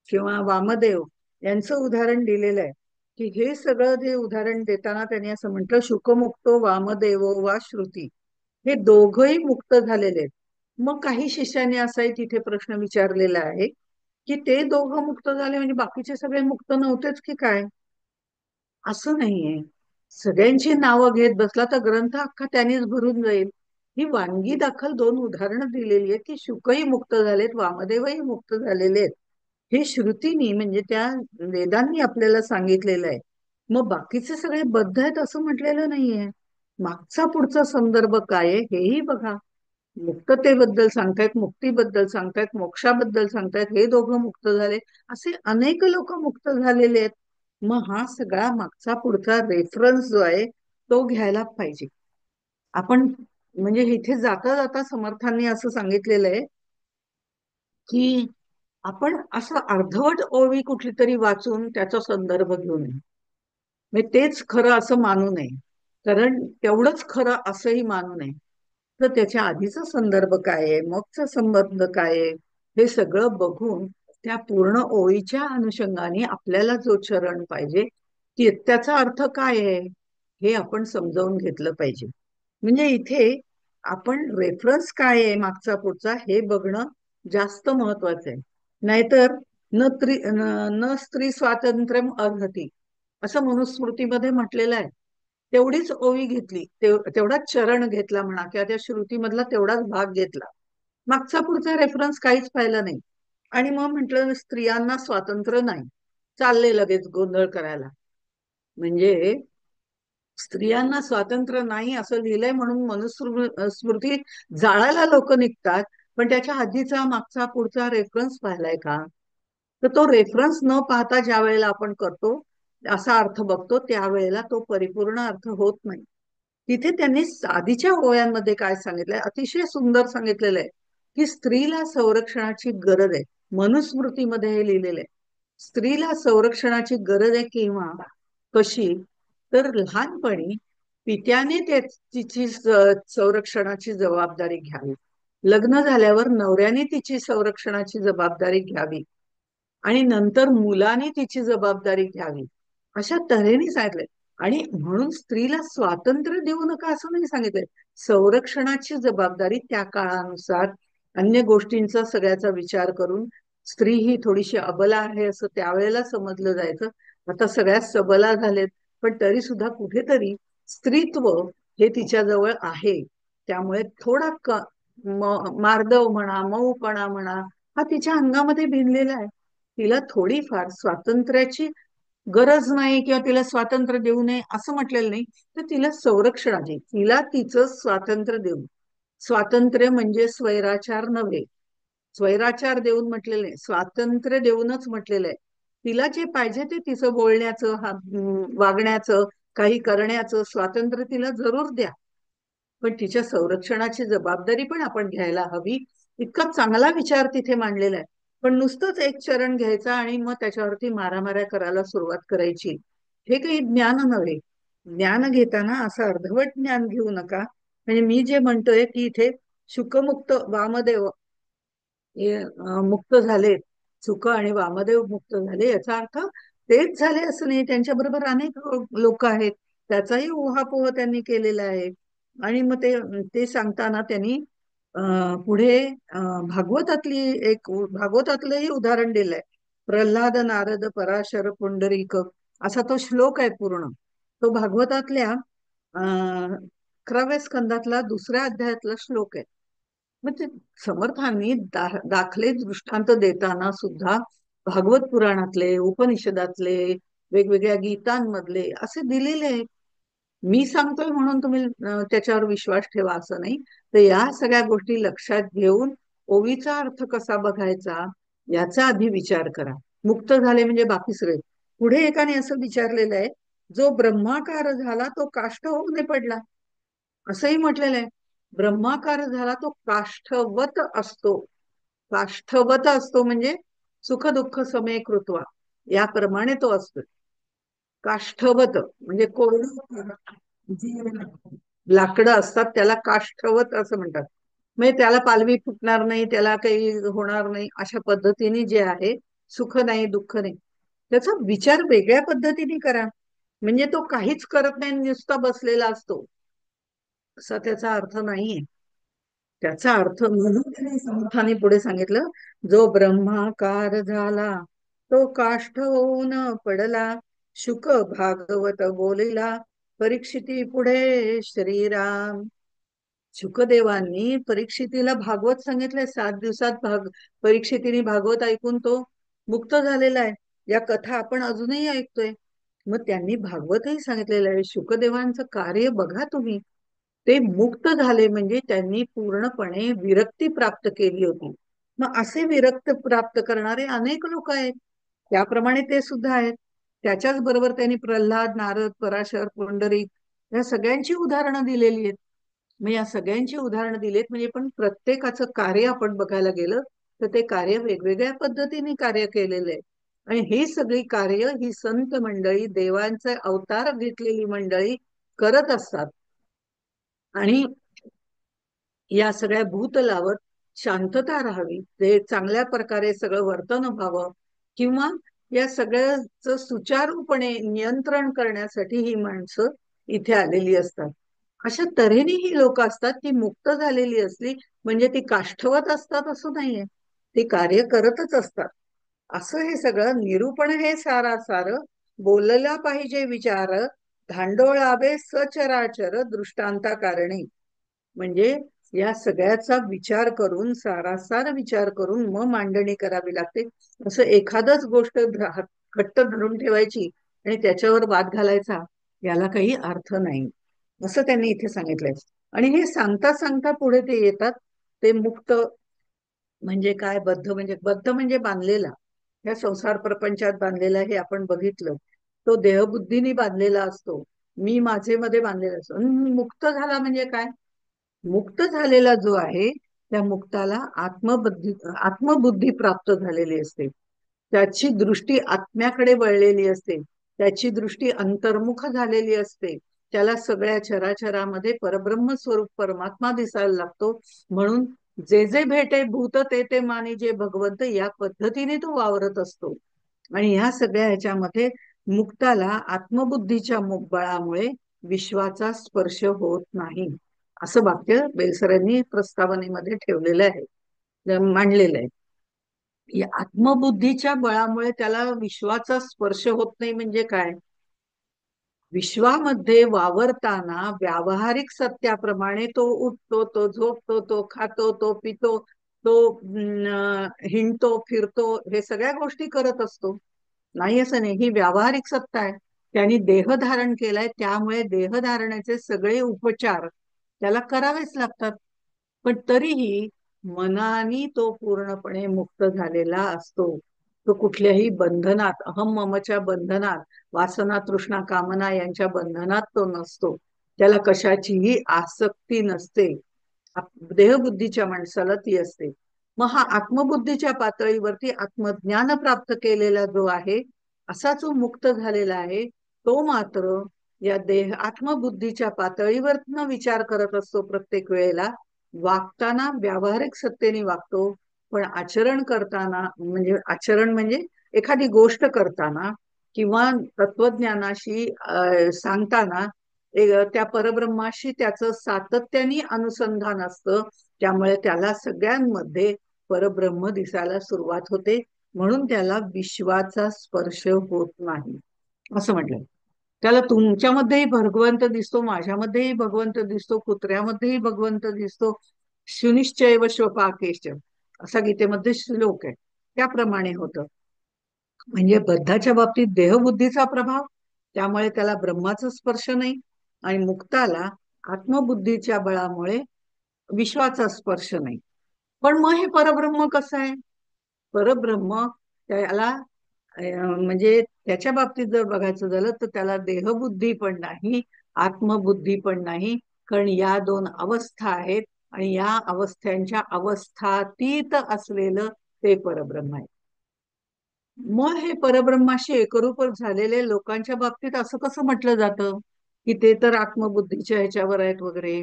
किंवा वामदेव यांचं उदाहरण दिलेलं आहे. की हे सगळं जे उदाहरण देताना त्यांनी असं म्हटलं, शुकमुक्तो वामदेवो वा श्रुती, हे दोघही मुक्त झालेले आहेत. मग काही शिष्यांनी असाही तिथे प्रश्न विचारलेला आहे की ते दोघं मुक्त झाले म्हणजे बाकीचे सगळे मुक्त नव्हतेच की काय. असं नाहीये. सगळ्यांची नावं घेत बसला तर ग्रंथ अख्खा त्यानेच भरून जाईल. ही वानगी दाखल 2 उदाहरणं दिलेली आहेत की शुकही मुक्त झालेत, वामदेवही मुक्त झालेले आहेत. हे श्रुतीनी म्हणजे त्या वेदांनी आपल्याला सांगितलेलं आहे. मग बाकीचे सगळे बद्ध आहेत असं म्हटलेलं नाहीये. मागचा पुढचा संदर्भ काय आहे हेही बघा. मुक्ततेबद्दल सांगतायत, मुक्तीबद्दल सांगतायत, मोक्षाबद्दल सांगतायत, हे दोघं मुक्त झाले, असे अनेक लोक मुक्त झालेले आहेत. मग हा सगळा मागचा पुढचा रेफरन्स जो आहे तो घ्यायला पाहिजे आपण. म्हणजे इथे जाता जाता समर्थांनी असं सांगितलेलं आहे की आपण असं अर्धवट ओवी कुठली तरी वाचून त्याचा संदर्भ घेऊ नये. म्हणजे तेच खरं असं मानू नये, कारण तेवढंच खरं असंही मानू नये. तर त्याच्या आधीचा संदर्भ काय आहे, मगचा संबंध काय आहे, हे सगळं बघून त्या पूर्ण ओळीच्या अनुषंगाने आपल्याला जो चरण पाहिजे त्याचा अर्थ काय आहे हे आपण समजावून घेतलं पाहिजे. म्हणजे इथे आपण रेफरन्स काय आहे मागचा पुढचा हे बघणं जास्त महत्वाचं आहे. नाहीतर न स्त्री स्वातंत्र्यम अर्हती असं मनुस्मृतीमध्ये म्हटलेलं आहे. तेवढीच ओवी घेतली, तेवढाच चरण घेतला म्हणा किंवा त्या श्रुतीमधला तेवढाच भाग घेतला, मागचा पुढचा रेफरन्स काहीच पाहिला नाही. आणि मग म्हटलं स्त्रियांना स्वातंत्र्य नाही, चालले लगेच गोंधळ करायला. म्हणजे स्त्रियांना स्वातंत्र्य नाही असं लिहिलंय म्हणून मनुस्मृती जाळायला लोक निघतात. पण त्याच्या आधीचा मागचा पुढचा रेफरन्स पाहिलाय का? तर तो रेफरन्स न पाहता ज्या वेळेला आपण करतो, असा अर्थ बघतो, त्यावेळेला तो परिपूर्ण अर्थ होत नाही. तिथे त्यांनी आधीच्या ओव्यांमध्ये काय सांगितलंय, अतिशय सुंदर सांगितलेलं आहे की स्त्रीला संरक्षणाची गरज आहे. मनुस्मृतीमध्ये हे लिहिलेलं आहे, स्त्रीला संरक्षणाची गरज आहे. किंवा कशी? तर लहानपणी पित्याने तिची संरक्षणाची जबाबदारी घ्यावी, लग्न झाल्यावर नवऱ्याने तिची संरक्षणाची जबाबदारी घ्यावी, आणि नंतर मुलाने तिची जबाबदारी घ्यावी, अशा तऱ्हेने सांगितलंय. आणि म्हणून स्त्रीला स्वातंत्र्य देऊ नका असं नाही सांगितलंय. संरक्षणाची जबाबदारी त्या काळानुसार अन्य गोष्टींचा सगळ्याचा विचार करून स्त्री ही थोडीशी अबला आहे असं त्यावेळेला समजलं जायचं. आता सगळ्या सबला झालेत, पण तरी सुद्धा कुठेतरी स्त्रीत्व हे तिच्याजवळ आहे. त्यामुळे थोडा मार्दव म्हणा, मऊपणा म्हणा, हा तिच्या अंगामध्ये भिनलेला आहे. तिला थोडीफार स्वातंत्र्याची गरज नाही किंवा तिला स्वातंत्र्य देऊ नये असं म्हटलेलं नाही. तर तिला संरक्षणाची, तिला तिचं स्वातंत्र्य देऊ. स्वातंत्र्य म्हणजे स्वैराचार नव्हे, स्वैराचार देऊन म्हटलेलं नाही, स्वातंत्र्य देऊनच म्हटलेलं आहे. तिला जे पाहिजे ते तिचं बोलण्याचं, वागण्याचं, काही करण्याचं स्वातंत्र्य तिला जरूर द्या. पण तिच्या संरक्षणाची जबाबदारी पण आपण घ्यायला हवी. इतका चांगला विचार तिथे मांडलेला आहे. पण नुसतंच एक चरण घ्यायचा आणि मग त्याच्यावरती मारामाऱ्या करायला सुरुवात करायची, हे काही ज्ञान नव्हे. ज्ञान घेताना असं अर्धवट ज्ञान घेऊ नका. म्हणजे मी जे म्हणतोय की इथे शुकमुक्त वामदेव हे मुक्त झाले, शुक आणि वामदेव मुक्त झाले, याचा अर्थ तेच झाले असं नाही, त्यांच्या बरोबर अनेक लोक आहेत, त्याचाही उहापोह त्यांनी केलेला आहे. आणि मग ते ते सांगताना त्यांनी पुढे भागवतातली भागवतातलंही उदाहरण दिलंय. प्रल्हाद, नारद, पराशर, पुंडरीक असा तो श्लोक आहे पूर्ण. तो भागवतातल्या 11व्या स्कंदातला 2ऱ्या अध्यायातला श्लोक आहे. म्हणजे समर्थांनी दाखले दृष्टांत देताना सुद्धा भागवत पुराणातले, उपनिषदातले, वेगवेगळ्या गीतांमधले असे दिलेले आहेत. मी सांगतोय म्हणून तुम्ही त्याच्यावर विश्वास ठेवा असं नाही. तर या सगळ्या गोष्टी लक्षात घेऊन ओवीचा अर्थ कसा बघायचा याचा आधी विचार करा. मुक्त झाले म्हणजे बाकी सगळे. पुढे एकाने असं विचारलेलं आहे, जो ब्रह्माकार झाला तो काष्ठ होऊन पडला, असंही म्हटलेलं आहे. ब्रह्माकार झाला तो काष्ठवत असतो. काष्ठवत असतो म्हणजे सुख दुःख समे कृत्वा, याप्रमाणे तो असतो. काष्ठवत म्हणजे कोरडं लाकडं असतात त्याला काष्ठवत असं म्हणतात. म्हणजे त्याला पालवी फुटणार नाही, त्याला काही होणार नाही, अशा पद्धतीने जे आहे, सुख नाही दुःख नाही, त्याचा विचार वेगळ्या पद्धतीने करा. म्हणजे तो काहीच करत नाही, नुसता बसलेला असतो, असा त्याचा अर्थ नाहीये. त्याचा अर्थ म्हणून त्यांनी समर्थाने पुढे सांगितलं, जो ब्रह्माकार झाला तो काष्ठ होऊन पडला, शुक भागवत बोलिला, परीक्षिती पुढे श्रीराम. शुकदेवांनी परीक्षितीला भागवत सांगितलंय. 7 दिवसात परीक्षितीने भागवत ऐकून तो मुक्त झालेला आहे. या कथा आपण अजूनही ऐकतोय. मग त्यांनी भागवतही सांगितलेलं आहे. शुकदेवांचं कार्य बघा तुम्ही, ते मुक्त झाले म्हणजे त्यांनी पूर्णपणे विरक्ती प्राप्त केली होती. मग असे विरक्त प्राप्त करणारे अनेक लोक आहेत, त्याप्रमाणे ते सुद्धा आहेत. त्याच्याच बरोबर त्यांनी प्रल्हाद, नारद, पराशर, पुंडरीक या सगळ्यांची उदाहरणं दिलेली आहेत. मग या सगळ्यांची उदाहरणं दिलेत, म्हणजे पण प्रत्येकाचं कार्य आपण बघायला गेलं तर ते कार्य वेगवेगळ्या पद्धतीने कार्य केलेलं आहे. आणि ही सगळी कार्य ही संत मंडळी, देवांचे अवतार घेतलेली मंडळी करत असतात. आणि या सगळ्या भूतलावर शांतता राहावी, ते चांगल्या प्रकारे सगळं वर्तन व्हावं, किंवा या सगळ्याच सुचारूपणे नियंत्रण करण्यासाठी ही माणसं इथे आलेली असतात. अशा तऱ्हेने ही लोक असतात, ती मुक्त झालेली असली म्हणजे ती काष्ठवत असतात असं नाहीये, ती कार्य करतच असतात. असं हे सगळं निरूपण हे सारासार, बोलला पाहिजे विचार, धांडोळावे सचराचर दृष्टांता कारणे. म्हणजे या सगळ्याचा विचार करून, सारासार विचार करून मग मांडणी करावी लागते. असं एखादच गोष्ट घट्ट धरून ठेवायची आणि त्याच्यावर वाद घालायचा, याला काही अर्थ नाही, असं त्यांनी इथे सांगितलंय. आणि हे सांगता सांगता पुढे ते येतात, ते मुक्त म्हणजे काय, बद्ध म्हणजे, बद्ध म्हणजे बांधलेला, या संसार प्रपंचात बांधलेला, हे आपण बघितलं. तो देहबुद्धीने बांधलेला असतो, मी माझे मध्ये बांधलेला असतो. आणि मुक्त झाला म्हणजे काय, मुक्त झालेला जो आहे त्या मुक्ताला आत्मबुद्धी प्राप्त झालेली असते, त्याची दृष्टी आत्म्याकडे वळलेली असते, त्याची दृष्टी अंतर्मुख झालेली असते. त्याला सगळ्या चराचरामध्ये परब्रह्म स्वरूप परमात्मा दिसायला लागतो. म्हणून जे जे भेटे भूत ते ते मानी जे भगवंत, या पद्धतीने तो वावरत असतो. आणि ह्या सगळ्या ह्याच्यामध्ये मुक्ताला आत्मबुद्धीच्या बळामुळे विश्वाचा स्पर्श होत नाही, असं वाक्य बेलसरांनी प्रस्तावनेमध्ये ठेवलेलं आहे, मांडलेलं आहे. या आत्मबुद्धीच्या बळामुळे त्याला विश्वाचा स्पर्श होत नाही म्हणजे काय, विश्वामध्ये वावरताना व्यावहारिक सत्याप्रमाणे तो उठतो, तो झोपतो, तो खातो, तो पितो, तो हिंडतो फिरतो, हे सगळ्या गोष्टी करत असतो. नाही असं नाही, ही व्यावहारिक सत्ता आहे. त्यांनी देह धारण केलाय, त्यामुळे देह धारणाचे सगळे उपचार त्याला करावेच लागतात. पण तरीही मनाने तो पूर्णपणे मुक्त झालेला असतो. तो कुठल्याही बंधनात, अहम ममच्या बंधनात, वासना तृष्णा कामना यांच्या बंधनात तो नसतो. त्याला कशाचीही आसक्ती नसते. देहबुद्धीच्या माणसाला ती असते. मग हा आत्मबुद्धीच्या पातळीवरती आत्मज्ञान प्राप्त केलेला जो आहे, असा जो मुक्त झालेला आहे, तो मात्र या आत्मबुद्धीच्या पातळीवर न विचार करत असतो. प्रत्येक वेळेला वागताना व्यावहारिक सत्तेने वागतो, पण आचरण करताना, म्हणजे आचरण म्हणजे एखादी गोष्ट करताना किंवा तत्वज्ञानाशी सांगताना त्या परब्रह्माशी त्याचं सातत्याने अनुसंधान असतं. त्यामुळे त्याला सगळ्यांमध्ये परब्रह्म दिसायला सुरुवात होते. म्हणून त्याला विश्वाचा स्पर्श होत नाही असं म्हटलं. त्याला तुमच्यामध्येही भगवंत दिसतो, माझ्यामध्येही भगवंत दिसतो, कुत्र्यामध्येही भगवंत दिसतो, शुनिश्चैव स्वपाकेश असा गीतेमध्ये श्लोक आहे, त्याप्रमाणे होतं. म्हणजे बद्धाच्या बाबतीत देहबुद्धीचा प्रभाव, त्यामुळे त्याला ब्रह्माचा स्पर्श नाही. आणि मुक्ताला आत्मबुद्धीच्या बळामुळे विश्वाचा स्पर्श नाही. पण मग हे परब्रह्म कसं आहे, परब्रह्म त्याला म्हणजे त्याच्या बाबतीत जर बघायचं झालं तर त्याला देहबुद्धी पण नाही, आत्मबुद्धी पण नाही. कारण या दोन अवस्था आहेत, आणि या अवस्थांच्या अवस्थातीत असलेलं ते परब्रह्म आहे. मग हे परब्रह्माशी एकरूप झालेले लोकांच्या बाबतीत असं कसं म्हटलं जातं की ते तर आत्मबुद्धीच्या ह्याच्यावर आहेत वगैरे,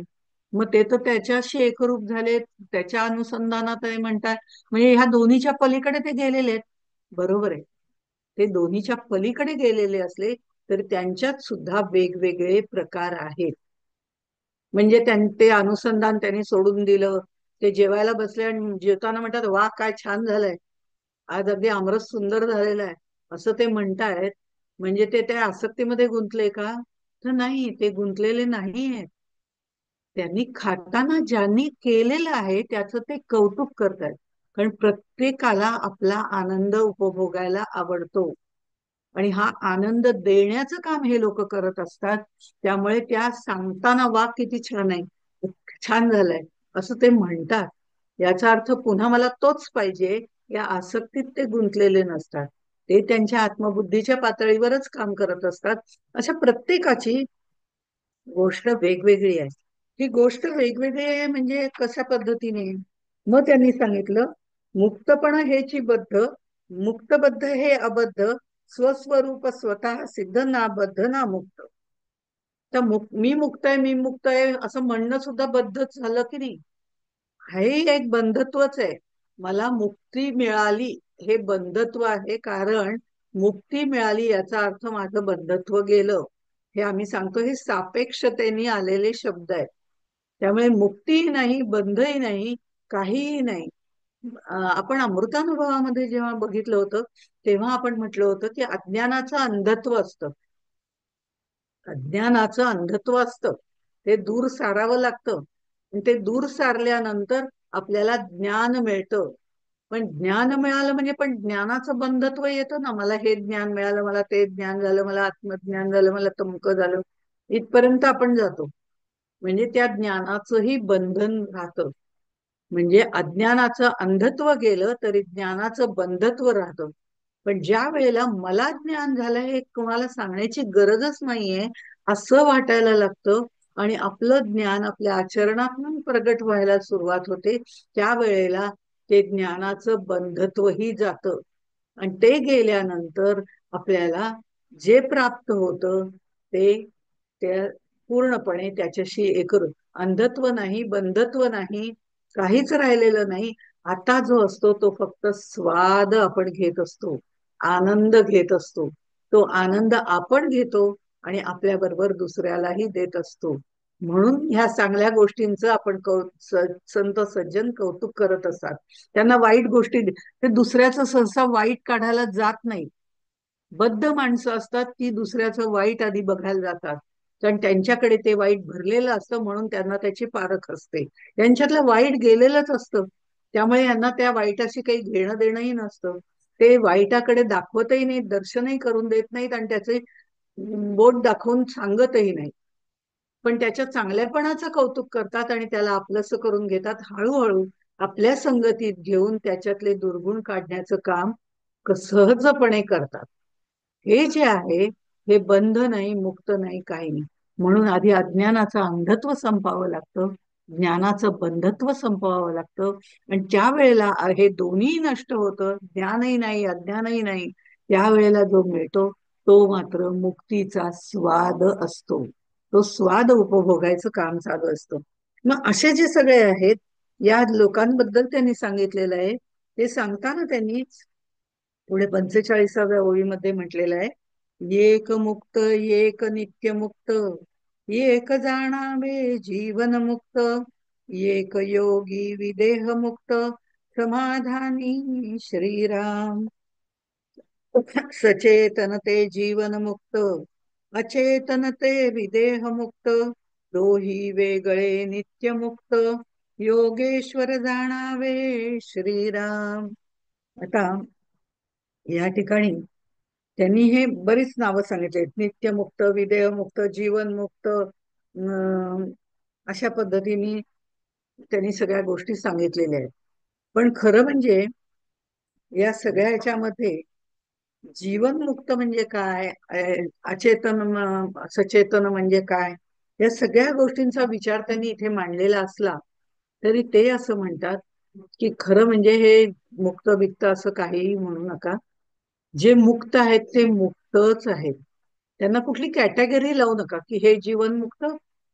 मग ते तर त्याच्याशी एकरूप झाले, त्याच्या अनुसंधानात आहे म्हणतात, म्हणजे ह्या दोन्हीच्या पलीकडे ते गेलेले आहेत. बरोबर आहे, ते दोन्हीच्या पलीकडे गेलेले असले तरी त्यांच्यात सुद्धा वेगवेगळे प्रकार आहेत. म्हणजे ते अनुसंधान त्यांनी सोडून दिलं, ते जेवायला बसले आणि जेवताना म्हणतात वा काय छान झालंय, आज अगदी आमरस सुंदर झालेला आहे, असं ते म्हणतायत. म्हणजे ते त्या आसक्तीमध्ये गुंतले का, तर नाही, ते गुंतलेले नाहीये. त्यांनी खाताना ज्यांनी केलेलं आहे त्याचं ते कौतुक करतायत. कारण प्रत्येकाला आपला आनंद उपभोगायला आवडतो, आणि हा आनंद देण्याचं काम हे लोक करत असतात. त्यामुळे त्या सांगताना वा किती छान आहे, छान झालंय, असं ते म्हणतात. याचा अर्थ पुन्हा मला तोच पाहिजे, या आसक्तीत ते गुंतलेले नसतात. ते त्यांच्या आत्मबुद्धीच्या पातळीवरच काम करत असतात. अशा प्रत्येकाची गोष्ट वेगवेगळी आहे. ही गोष्ट वेगवेगळी आहे म्हणजे कशा पद्धतीने? मग त्यांनी सांगितलं, मुक्तपण हेची बद्ध, मुक्तबद्ध हे अबद्ध, स्वस्वरूप स्वतः सिद्ध ना बद्ध ना मुक्त. तर मी मुक्त आहे, मी मुक्त आहे असं म्हणणं सुद्धा बद्धच झालं की नाही? हे एक बंधत्वच आहे. मला मुक्ती मिळाली हे बंधत्व आहे, कारण मुक्ती मिळाली याचा अर्थ माझं बंधत्व गेलं. हे आम्ही सांगतो, हे सापेक्षतेने आलेले शब्द आहेत. त्यामुळे मुक्तीही नाही, बंधही नाही, काहीही नाही. आपण अमृतानुभवामध्ये जेव्हा बघितलं होतं, तेव्हा आपण म्हटलं होतं की अज्ञानाचं अंधत्व असतं. अज्ञानाचं अंधत्व असतं, ते दूर सारावं लागतं. आणि ते दूर सारल्यानंतर आपल्याला ज्ञान मिळतं. पण ज्ञान मिळालं म्हणजे पण ज्ञानाचं बंधत्व येतं ना, मला हे ज्ञान मिळालं, मला ते ज्ञान झालं, मला आत्मज्ञान झालं, मला तमकं झालं, इथपर्यंत आपण जातो. म्हणजे त्या ज्ञानाचंही बंधन राहतं. म्हणजे अज्ञानाचं अंधत्व गेलं तरी ज्ञानाचं बंधत्व राहतं. पण ज्या वेळेला मला ज्ञान झालं हे कोणाला सांगण्याची गरजच नाहीये असं वाटायला लागतं, आणि आपलं ज्ञान आपल्या आचरणातून प्रगट व्हायला सुरुवात होते, त्यावेळेला ते ज्ञानाचं बंधत्वही जातं. आणि ते गेल्यानंतर आपल्याला जे प्राप्त होतं ते त्या पूर्णपणे त्याच्याशी एकरूप. अंधत्व नाही, बंधत्व नाही, काहीच राहिलेलं नाही. आता जो असतो तो फक्त स्वाद आपण घेत असतो, आनंद घेत असतो. तो आनंद आपण घेतो आणि आपल्या बरोबर दुसऱ्यालाही देत असतो. म्हणून ह्या चांगल्या गोष्टींचं आपण संत सज्जन कौतुक करत असतात. त्यांना वाईट गोष्टी ते दुसऱ्याचं सहसा वाईट काढायला जात नाही. बद्ध माणसं असतात ती दुसऱ्याचं वाईट आधी बघायला जातात, कारण त्यांच्याकडे ते वाईट भरलेलं असतं, म्हणून त्यांना त्याची पारख असते. त्यांच्यातलं वाईट गेलेलंच असतं, त्यामुळे यांना त्या वाईटाशी काही घेणं देणंही नसतं. ते वाईटाकडे दाखवतही नाहीत, दर्शनही करून देत नाहीत, आणि त्याचे बोट दाखवून सांगतही नाही. पण त्याच्या चांगल्यापणाचं कौतुक करतात आणि त्याला आपलंसं करून घेतात. हळूहळू आपल्या संगतीत घेऊन त्याच्यातले दुर्गुण काढण्याचं काम सहजपणे करतात. हे जे आहे हे बंध नाही, मुक्त नाही, काही नाही. म्हणून आधी अज्ञानाचं अंधत्व संपावं लागतं, ज्ञानाचं बंधत्व संपवावं लागतं. आणि ज्या वेळेला हे दोन्ही नष्ट होतं, ज्ञानही नाही, अज्ञानही नाही, त्यावेळेला जो मिळतो तो मात्र मुक्तीचा स्वाद असतो. तो स्वाद उपभोगायचं काम चालू असतं. मग असे जे सगळे आहेत, या लोकांबद्दल त्यांनी सांगितलेलं आहे. ते सांगताना त्यांनी पुढे 45व्या ओळीमध्ये म्हटलेलं आहे, एक मुक्त एक नित्य मुक्त, एक जाणावे जीवन मुक्त, एक योगी विदेह मुक्त, समाधानी श्रीराम. सचेतन ते जीवन मुक्त, अचेतन ते विदेह मुक्त, दोही वेगळे नित्य मुक्त, योगेश्वर जाणावे श्रीराम. आता या ठिकाणी त्यांनी हे बरीच नावं सांगितली, नित्यमुक्त, विदेहमुक्त, जीवनमुक्त, अशा पद्धतीने त्यांनी सगळ्या गोष्टी सांगितलेल्या आहेत. पण खरं म्हणजे या सगळ्या ह्याच्यामध्ये जीवनमुक्त म्हणजे काय, अचेतन सचेतन म्हणजे काय, या सगळ्या गोष्टींचा विचार त्यांनी इथे मांडलेला असला तरी ते असं म्हणतात की खरं म्हणजे हे मुक्त बिक्त असं काहीही म्हणू नका. जे मुक्त आहेत ते मुक्तच आहेत. त्यांना कुठली कॅटेगरी लावू नका की हे जीवन मुक्त,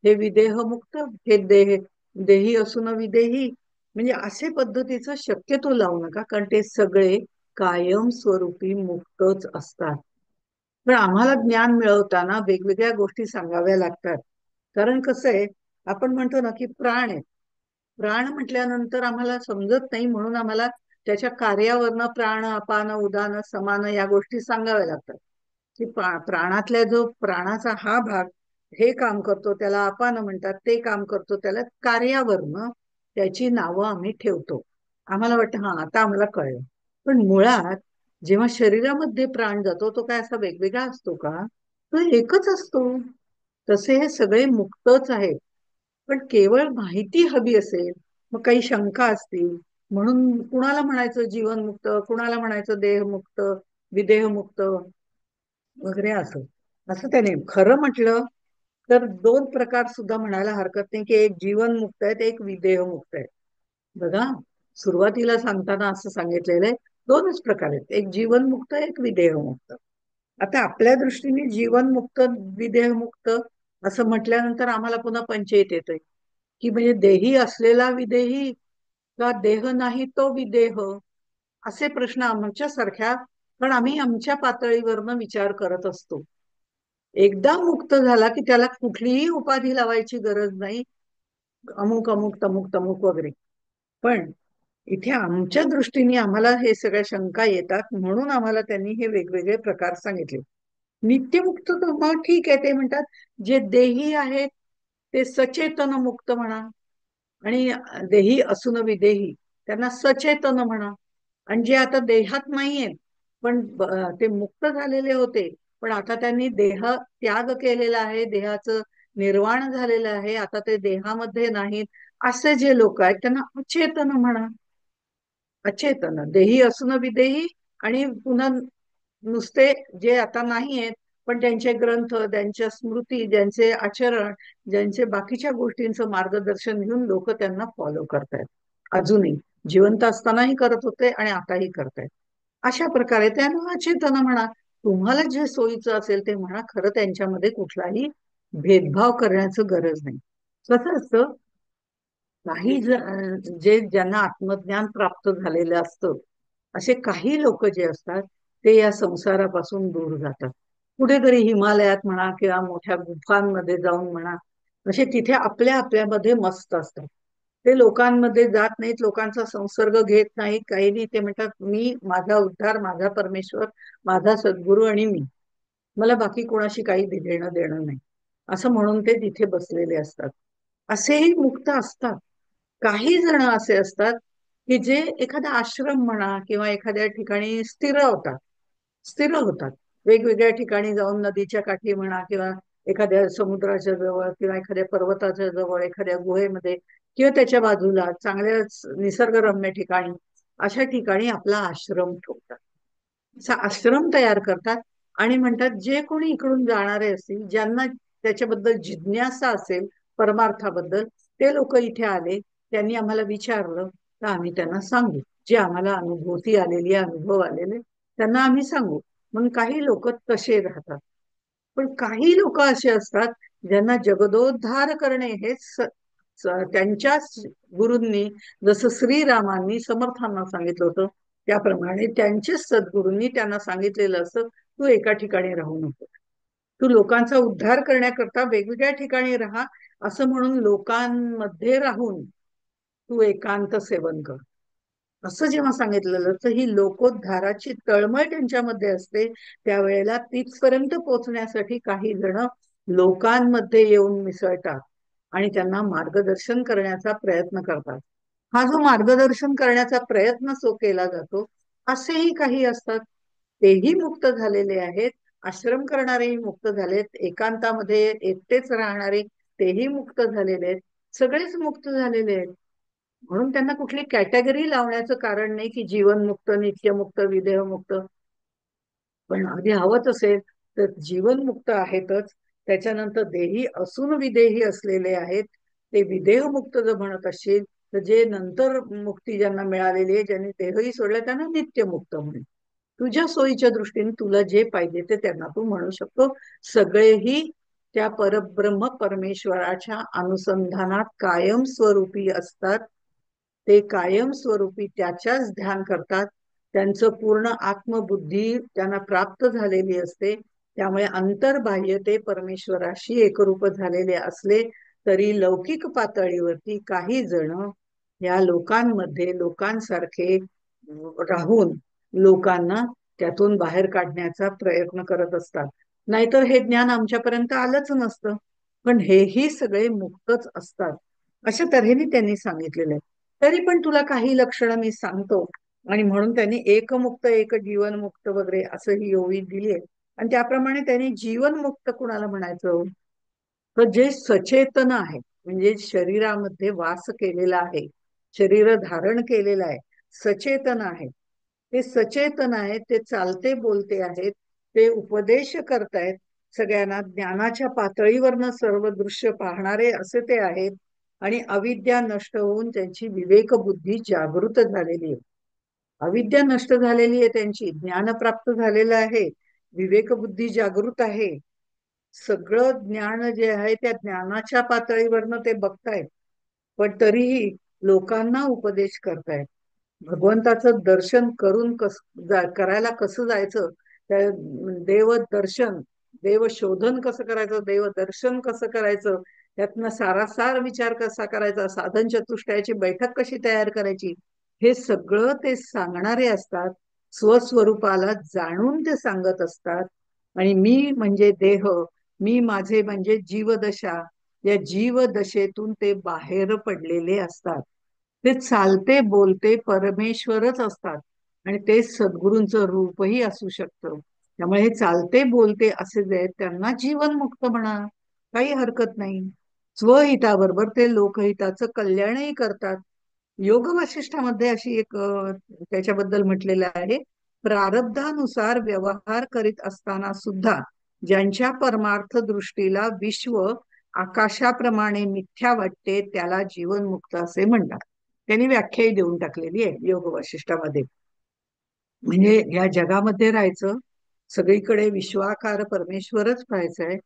हे विदेह मुक्त, हे देही असून विदेही, म्हणजे असे पद्धतीचं शक्यतो लावू नका, कारण ते सगळे कायम स्वरूपी मुक्तच असतात. पण आम्हाला ज्ञान मिळवताना वेगवेगळ्या गोष्टी सांगाव्या लागतात. कारण कसं आहे, आपण म्हणतो ना की प्राण आहे. प्राण म्हटल्यानंतर आम्हाला समजत नाही, म्हणून आम्हाला त्याच्या कार्यावरनं प्राण, अपान, उदान, समान या गोष्टी सांगाव्या लागतात. की प्राणातल्या जो प्राणाचा हा भाग हे काम करतो त्याला अपान म्हणतात, ते काम करतो त्याला, कार्यावरनं त्याची नावं आम्ही ठेवतो. आम्हाला वाटतं हा आता आम्हाला कळलं. पण मुळात जेव्हा शरीरामध्ये प्राण जातो तो काय असा वेगवेगळा असतो का? तो एकच असतो. तसे हे सगळे मुक्तच आहेत. पण केवळ माहिती हवी असेल, मग काही शंका असतील, म्हणून कुणाला म्हणायचं जीवनमुक्त, कुणाला म्हणायचं देहमुक्त, विदेहमुक्त वगैरे, असं असं त्याने खरं म्हटलं तर दोन प्रकार सुद्धा म्हणायला हरकत नाही, की एक जीवनमुक्त आहेत, एक विदेहमुक्त आहे. बघा, सुरुवातीला सांगताना असं सांगितलेलं आहे, दोनच प्रकार आहेत, एक जीवनमुक्त एक विदेहमुक्त. आता आपल्या दृष्टीने जीवनमुक्त विदेहमुक्त असं म्हटल्यानंतर आम्हाला पुन्हा पंचायत येते, की म्हणजे देही असलेला विदेही का देह नाही तो विदेह, असे प्रश्न आमच्या सारख्या, पण आम्ही आमच्या पातळीवरनं विचार करत असतो. एकदा मुक्त झाला की त्याला कुठलीही उपाधी लावायची गरज नाही, अमुक अमुक तमुक तमुक वगैरे. पण इथे आमच्या दृष्टीने आम्हाला हे सगळ्या शंका येतात, म्हणून आम्हाला त्यांनी हे वेगवेगळे प्रकार सांगितले. नित्यमुक्त तर मग ठीक आहे, ते म्हणतात जे देही आहेत ते सचेतन मुक्त म्हणा, आणि देही असून विदेही त्यांना सचेतन म्हणा. आणि जे आता देहात नाहीये, पण ते मुक्त झालेले होते, पण आता त्यांनी देह त्याग केलेला आहे, देहाचं निर्वाण झालेलं आहे, आता ते देहामध्ये नाहीत, असे जे लोक आहेत त्यांना अचेतन म्हणा. अचेतन देही असून विदेही, आणि पुन्हा नुसते जे आता नाही आहेत, पण त्यांचे ग्रंथ, त्यांच्या स्मृती, ज्यांचे आचरण, ज्यांचे बाकीच्या गोष्टींचं मार्गदर्शन घेऊन लोक त्यांना फॉलो करतायत. अजूनही जिवंत असतानाही करत होते आणि आताही करतायत. अशा प्रकारे त्यांना अचेतन म्हणा. तुम्हाला जे सोयीचं असेल ते म्हणा, खरं त्यांच्यामध्ये कुठलाही भेदभाव करण्याचं गरज नाही. कसं असतं, काही जे ज्यांना आत्मज्ञान प्राप्त झालेलं असतं, असे काही लोक जे असतात ते या संसारापासून दूर जातात. कुठेतरी हिमालयात म्हणा किंवा मोठ्या गुफांमध्ये जाऊन म्हणा, असे तिथे आपल्या आपल्यामध्ये मस्त असतात. ते लोकांमध्ये जात नाहीत, लोकांचा संसर्ग घेत नाहीत, काही नाही. ते म्हणतात मी, माझा उद्धार, माझा परमेश्वर, माझा सद्गुरू आणि मी, मला बाकी कोणाशी काही देणं देणं नाही, असं म्हणून ते तिथे बसलेले असतात. असेही मुक्त असतात. काही जण असे असतात की जे एखादा आश्रम म्हणा किंवा एखाद्या ठिकाणी स्थिर होतात. वेगवेगळ्या ठिकाणी जाऊन नदीच्या काठी म्हणा किंवा एखाद्या समुद्राच्या जवळ किंवा एखाद्या पर्वताच्या जवळ, एखाद्या गुहेमध्ये किंवा त्याच्या बाजूला चांगल्या निसर्गरम्य ठिकाणी, अशा ठिकाणी आपला आश्रम ठेवतात. असा आश्रम तयार करतात आणि म्हणतात जे कोणी इकडून जाणारे असतील, ज्यांना त्याच्याबद्दल जिज्ञासा असेल, परमार्थाबद्दल, ते लोक इथे आले, त्यांनी आम्हाला विचारलं तर आम्ही त्यांना सांगू, जे आम्हाला अनुभूती आलेली, अनुभव आलेले त्यांना आम्ही सांगू. म्हणून काही लोक तसे राहतात. पण काही लोक असे असतात ज्यांना जगदोद्धार करणे हे त्यांच्याच गुरूंनी, जसं श्रीरामांनी समर्थांना सांगितलं होतं, त्याप्रमाणे त्यांचेच सद्गुरूंनी त्यांना सांगितलेलं असतं, तू एका ठिकाणी राहू नको, तू लोकांचा उद्धार करण्याकरता वेगवेगळ्या ठिकाणी राहा, असं म्हणून लोकांमध्ये राहून तू एकांत सेवन कर, असं जेव्हा सांगितलेलं, तर ही लोकोद्धाराची तळमळ त्यांच्यामध्ये असते. त्यावेळेला तिथपर्यंत पोहोचण्यासाठी काही जण लोकांमध्ये येऊन मिसळतात आणि त्यांना मार्गदर्शन करण्याचा प्रयत्न करतात. हा जो मार्गदर्शन करण्याचा प्रयत्न जो केला जातो, असेही काही असतात, तेही मुक्त झालेले आहेत. आश्रम करणारेही मुक्त झालेत, एकांतामध्ये एकटेच राहणारे तेही मुक्त झालेले आहेत, सगळेच मुक्त झालेले आहेत. म्हणून त्यांना कुठली कॅटेगरी लावण्याचं कारण नाही की जीवनमुक्त, नित्यमुक्त, विदेहमुक्त. पण अगदी हवंच असेल तर जीवनमुक्त आहेतच, त्याच्यानंतर देही असून विदेही असलेले आहेत. ते विदेहमुक्त जर म्हणत असतील, तर जे नंतर मुक्ती ज्यांना मिळालेली आहे, ज्यांनी देहही सोडला, त्यांना नित्यमुक्त म्हणे. तुझ्या सोयीच्या दृष्टीने तुला जे पाहिजे ते त्यांना तू म्हणू शकतो. सगळेही त्या परब्रह्म परमेश्वराच्या अनुसंधानात कायमस्वरूपी असतात. ते कायमस्वरूपी त्याच्याच ध्यान करतात. त्यांचं पूर्ण आत्मबुद्धी त्यांना प्राप्त झालेली असते. त्यामुळे अंतर्बाह्य ते परमेश्वराशी एकरूप झालेले असले तरी लौकिक पातळीवरती काही जण या लोकांमध्ये लोकांसारखे राहून लोकांना त्यातून बाहेर काढण्याचा प्रयत्न करत असतात. नाहीतर हे ज्ञान आमच्यापर्यंत आलंच नसतं. पण हेही सगळे मुक्तच असतात, अशा तऱ्हेने त्यांनी सांगितलेलं आहे. तरी पण तुला काही लक्षणं मी सांगतो, आणि म्हणून त्यांनी एकमुक्त, एक जीवनमुक्त वगैरे असं ही ओवी दिली आहे. आणि त्याप्रमाणे त्यांनी जीवनमुक्त कुणाला म्हणायचं, तर जे सचेतन आहे, म्हणजे शरीरामध्ये वास केलेला आहे, शरीर धारण केलेलं आहे, सचेतन आहे. ते सचेतन आहेत, ते चालते बोलते आहेत, ते उपदेश करतायत, सगळ्यांना ज्ञानाच्या पातळीवरनं सर्व दृश्य पाहणारे असे ते आहेत. आणि अविद्या नष्ट होऊन त्यांची विवेक बुद्धी जागृत झालेली आहे. अविद्या नष्ट झालेली आहे, त्यांची ज्ञान प्राप्त झालेलं आहे, विवेक बुद्धी जागृत आहे. सगळं ज्ञान जे आहे त्या ज्ञानाच्या पातळीवरनं ते बघतायत. पण तरीही लोकांना उपदेश करतायत. भगवंताचं दर्शन करून करायला कसं जायचं, त्या देव दर्शन, देव शोधन कसं करायचं, देव दर्शन कसं करायचं, त्यातनं सारासार विचार कसा करायचा, साधन चतुष्टयाची बैठक कशी तयार करायची, हे सगळं ते सांगणारे असतात. स्वस्वरूपाला जाणून ते सांगत असतात. आणि मी म्हणजे देह, मी माझे म्हणजे जीवदशा, या जीवदशेतून ते बाहेर पडलेले असतात. ते चालते बोलते परमेश्वरच असतात. आणि ते सद्गुरूंचं रूपही असू शकतं. त्यामुळे हे चालते बोलते असे जे आहेत त्यांना जीवनमुक्त म्हणा, काही हरकत नाही. स्वहिताबरोबर ते लोकहिताचं कल्याणही करतात. योग वासिष्ठामध्ये अशी एक त्याच्याबद्दल म्हटलेलं आहे, प्रारब्धानुसार व्यवहार करीत असताना सुद्धा ज्यांच्या परमार्थ दृष्टीला विश्व आकाशाप्रमाणे मिथ्या वाटते त्याला जीवनमुक्त असे म्हणतात. त्यांनी व्याख्याही देऊन टाकलेली आहे योग वासिष्ठामध्ये. म्हणजे या जगामध्ये राहायचं, सगळीकडे विश्वाकार परमेश्वरच पाहायचंय.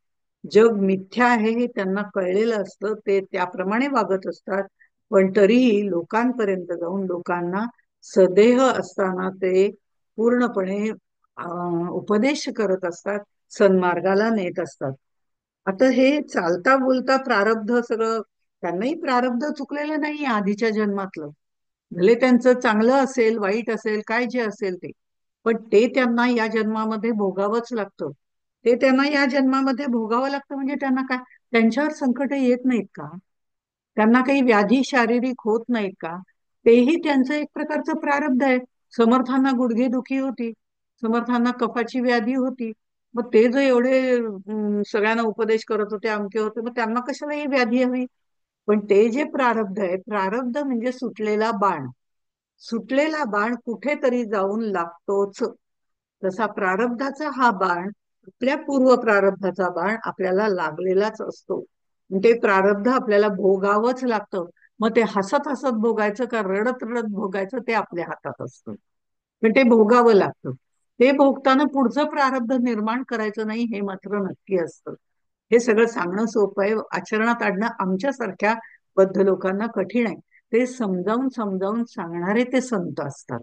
जग मिथ्या आहे हे त्यांना कळलेलं असतं, ते त्याप्रमाणे वागत असतात. पण तरीही लोकांपर्यंत जाऊन लोकांना सदेह असताना ते पूर्णपणे उपदेश करत असतात, सन्मार्गाला नेत असतात. आता हे चालता बोलता प्रारब्ध सगळं, त्यांनाही प्रारब्ध चुकलेलं नाही आधीच्या जन्मातलं. भले त्यांचं चांगलं असेल वाईट असेल काय जे असेल ते, पण ते त्यांना या जन्मामध्ये भोगावंच लागतं. ते त्यांना या जन्मामध्ये भोगावं लागतं म्हणजे त्यांना काय, त्यांच्यावर संकट येत नाहीत का, त्यांना काही व्याधी शारीरिक होत नाहीत का, तेही त्यांचं एक प्रकारचं प्रारब्ध आहे. समर्थांना गुडघेदुखी होती, समर्थांना कफाची व्याधी होती, मग ते जो एवढे सगळ्यांना उपदेश करत होते, अमके होते, मग त्यांना कशाला ही व्याधी हवी. पण ते जे प्रारब्ध आहे, प्रारब्ध म्हणजे सुटलेला बाण. सुटलेला बाण कुठेतरी जाऊन लागतोच. तसा प्रारब्धाचा हा बाण, आपल्या पूर्व प्रारब्धाचा बाण आपल्याला लागलेलाच असतो. ते प्रारब्ध आपल्याला भोगावंच लागतं. मग ते हसत हसत भोगायचं का रडत रडत भोगायचं ते आपल्या हातात असतं. पण ते भोगावं लागतं. ते भोगताना पुढचं प्रारब्ध निर्माण करायचं नाही हे मात्र नक्की असतं. हे सगळं सांगणं सोपं आहे, आचरणात आणणं आमच्यासारख्या बद्ध लोकांना कठीण आहे. ते समजावून समजावून सांगणारे ते संत असतात,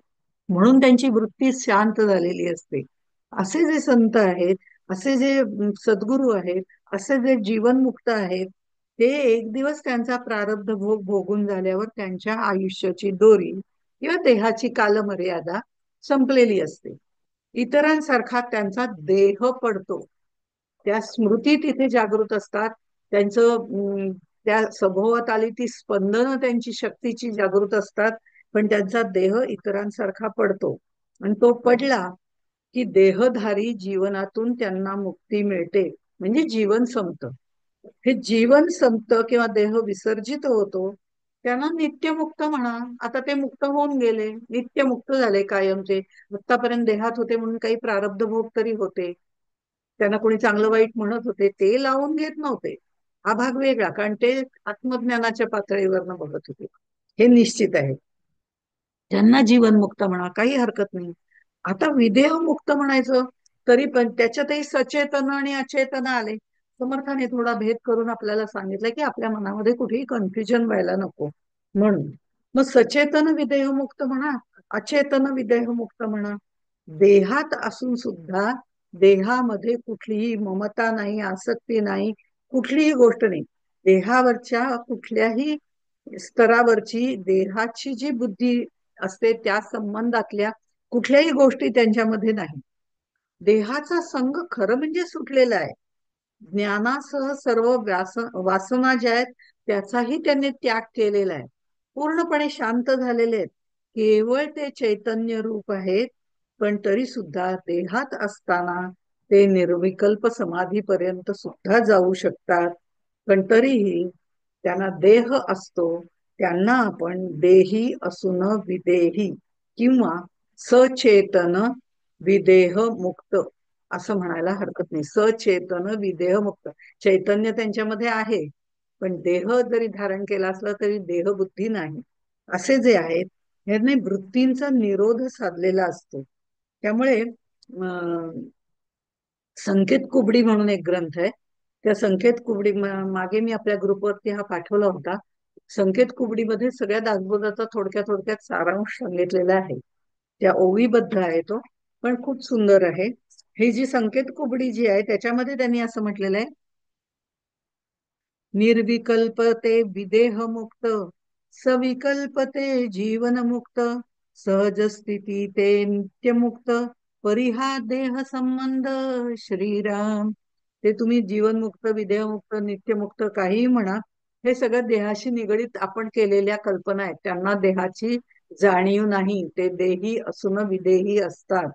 म्हणून त्यांची वृत्ती शांत झालेली असते. असे जे संत आहेत, असे जे सद्गुरू आहेत, असे जे जीवनमुक्त आहेत, ते एक दिवस त्यांचा प्रारब्ध भोग भोगून झाल्यावर त्यांच्या आयुष्याची दोरी किंवा देहाची कालमर्यादा संपलेली असते. इतरांसारखा त्यांचा देह पडतो, त्या स्मृती तिथे जागृत असतात. त्यांचं त्या सभोवताली ती स्पंदनं त्यांची शक्तीची जागृत असतात. पण त्यांचा देह इतरांसारखा पडतो. आणि तो पडला की देहधारी जीवनातून त्यांना मुक्ती मिळते, म्हणजे जीवन संपतं. हे जीवन संपतं किंवा देह विसर्जित होतो, त्यांना नित्यमुक्त म्हणा. आता ते मुक्त होऊन गेले, नित्यमुक्त झाले कायमचे. आतापर्यंत देहात होते म्हणून काही प्रारब्ध भोग तरी होते, त्यांना कोणी चांगलं वाईट म्हणत होते, ते लावून घेत नव्हते. हा भाग वेगळा, कारण ते आत्मज्ञानाच्या पातळीवरनं बघत होते. हे निश्चित आहे. त्यांना जीवनमुक्त म्हणा, काही हरकत नाही. आता विदेह मुक्त म्हणायचं तरी पण त्याच्यातही सचेतन आणि अचेतन आले. समर्थाने थोडा भेद करून आपल्याला सांगितलं की आपल्या मनामध्ये कुठेही कन्फ्युजन व्हायला नको म्हणून. मग सचेतन विदेह मुक्त म्हणा, अचेतन विदेह मुक्त म्हणा, देहात असून सुद्धा देहामध्ये कुठलीही ममता नाही, आसक्ती नाही, कुठलीही गोष्ट नाही. देहावरच्या कुठल्याही स्तरावरची देहाची जी बुद्धी असते त्या संबंधातल्या कुठल्याही गोष्टी त्यांच्यामध्ये नाही. देहाचा संग खरं म्हणजे सुटलेला आहे. ज्ञानासह सर्व वासना ज्या आहेत त्याचाही त्यांनी त्याग केलेला आहे. पूर्णपणे शांत झालेले आहेत. केवळ ते चैतन्य रूप आहेत. पण तरी सुद्धा देहात असताना ते निर्विकल्प समाधीपर्यंत सुद्धा जाऊ शकतात. पण तरीही त्यांना देह असतो, त्यांना आपण देही असून विदेही किंवा सचेतन विदेह मुक्त असं म्हणायला हरकत नाही. सचेतन विदेहमुक्त, चैतन्य त्यांच्यामध्ये आहे, पण देह जरी धारण केला असला तरी देहबुद्धी नाही. असे जे आहेत यांनी वृत्तींचा निरोध साधलेला असतो. त्यामुळे संकेत कुबडी म्हणून एक ग्रंथ आहे. त्या संकेत कुबडी मागे मी आपल्या ग्रुपवरती हा पाठवला होता. संकेत कुबडीमध्ये सगळ्या दासबोधाचा थोडक्यात थोडक्यात सारांश सांगितलेला आहे. त्या ओवीबद्ध आहे तो, पण खूप सुंदर आहे. ही जी संकेत कुबडी जी आहे त्याच्यामध्ये त्यांनी असं म्हटलेलं आहे, निर्विकल्पते विदेहमुक्त, सविकल्पते जीवनमुक्त, सहज स्थिती ते नित्यमुक्त, परिहा देह संबंध श्रीराम. ते तुम्ही जीवनमुक्त, विदेहमुक्त, नित्यमुक्त काहीही म्हणा, हे सगळं देहाशी निगडीत आपण केलेल्या कल्पना आहेत. त्यांना देहाची जाणीव नाही, ते देही असून विदेही असतात.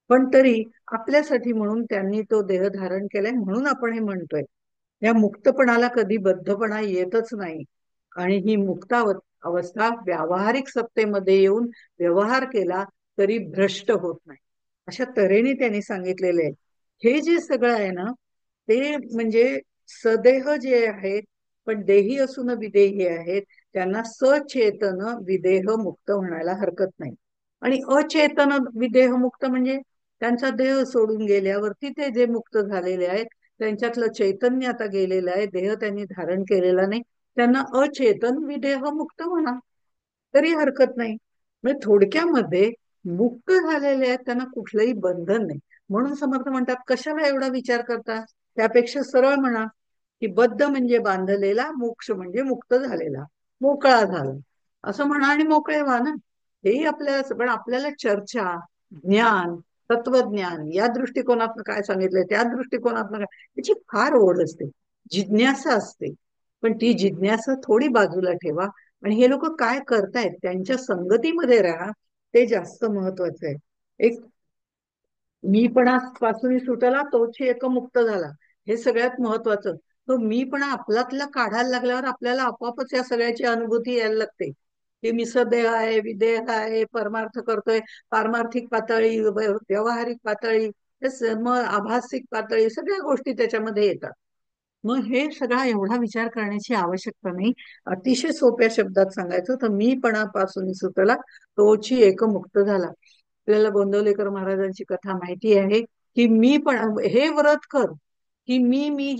पण तरी आपल्यासाठी म्हणून त्यांनी तो देह धारण केलाय, म्हणून आपण हे म्हणतोय. या मुक्तपणाला कधी बद्धपणा येतच नाही. आणि ही अवस्था व्यावहारिक सत्तेमध्ये येऊन व्यवहार केला तरी भ्रष्ट होत नाही, अशा तऱ्हेने त्यांनी सांगितलेले आहे. हे जे सगळं आहे ना, ते म्हणजे सदेह जे आहेत पण देही असून विदेही आहेत, त्यांना सचेतन विदेह मुक्त म्हणायला हरकत नाही. आणि अचेतन विदेह मुक्त म्हणजे त्यांचा देह सोडून गेल्यावरती ते जे मुक्त झालेले आहेत, त्यांच्यातलं चैतन्य आता गेलेलं आहे, देह त्यांनी धारण केलेला नाही, त्यांना अचेतन विदेह मुक्त म्हणा तरी हरकत नाही. म्हणजे थोडक्यामध्ये मुक्त झालेले आहेत, त्यांना कुठलंही बंधन नाही. म्हणून समर्थ म्हणतात, कशाला एवढा विचार करता, त्यापेक्षा सरळ म्हणा की बद्ध म्हणजे बांधलेला, मोक्ष म्हणजे मुक्त झालेला, मोकळा झाला, असं म्हणा आणि मोकळे व्हा ना. हेही आपल्याला, पण आपल्याला चर्चा, ज्ञान, तत्वज्ञान या दृष्टिकोनातून काय सांगितलंय, त्या दृष्टिकोनातून काय, त्याची फार ओढ असते, जिज्ञासा असते. पण ती जिज्ञासा थोडी बाजूला ठेवा आणि हे लोक काय करतायत त्यांच्या संगतीमध्ये राहा, ते जास्त महत्वाचं आहे. एक मीपणापासून सुटला तोची एक मुक्त झाला, हे सगळ्यात महत्वाचं. तो मीपणा आपल्यातला काढायला लागल्यावर आपल्याला आपोआपच या सगळ्याची अनुभूती यायला लागते की मी सदेह आहे, विदेह आहे, परमार्थ करतोय. पारमार्थिक पातळी, व्यावहारिक पातळी, मग आभासिक पातळी, सगळ्या गोष्टी त्याच्यामध्ये येतात. मग हे सगळा एवढा विचार करण्याची आवश्यकता नाही. अतिशय सोप्या शब्दात सांगायचं तर मीपणापासून सुटला तोची एक मुक्त झाला. आपल्याला गोंदवलेकर महाराजांची कथा माहिती आहे की मी पण हे व्रत कर, की मी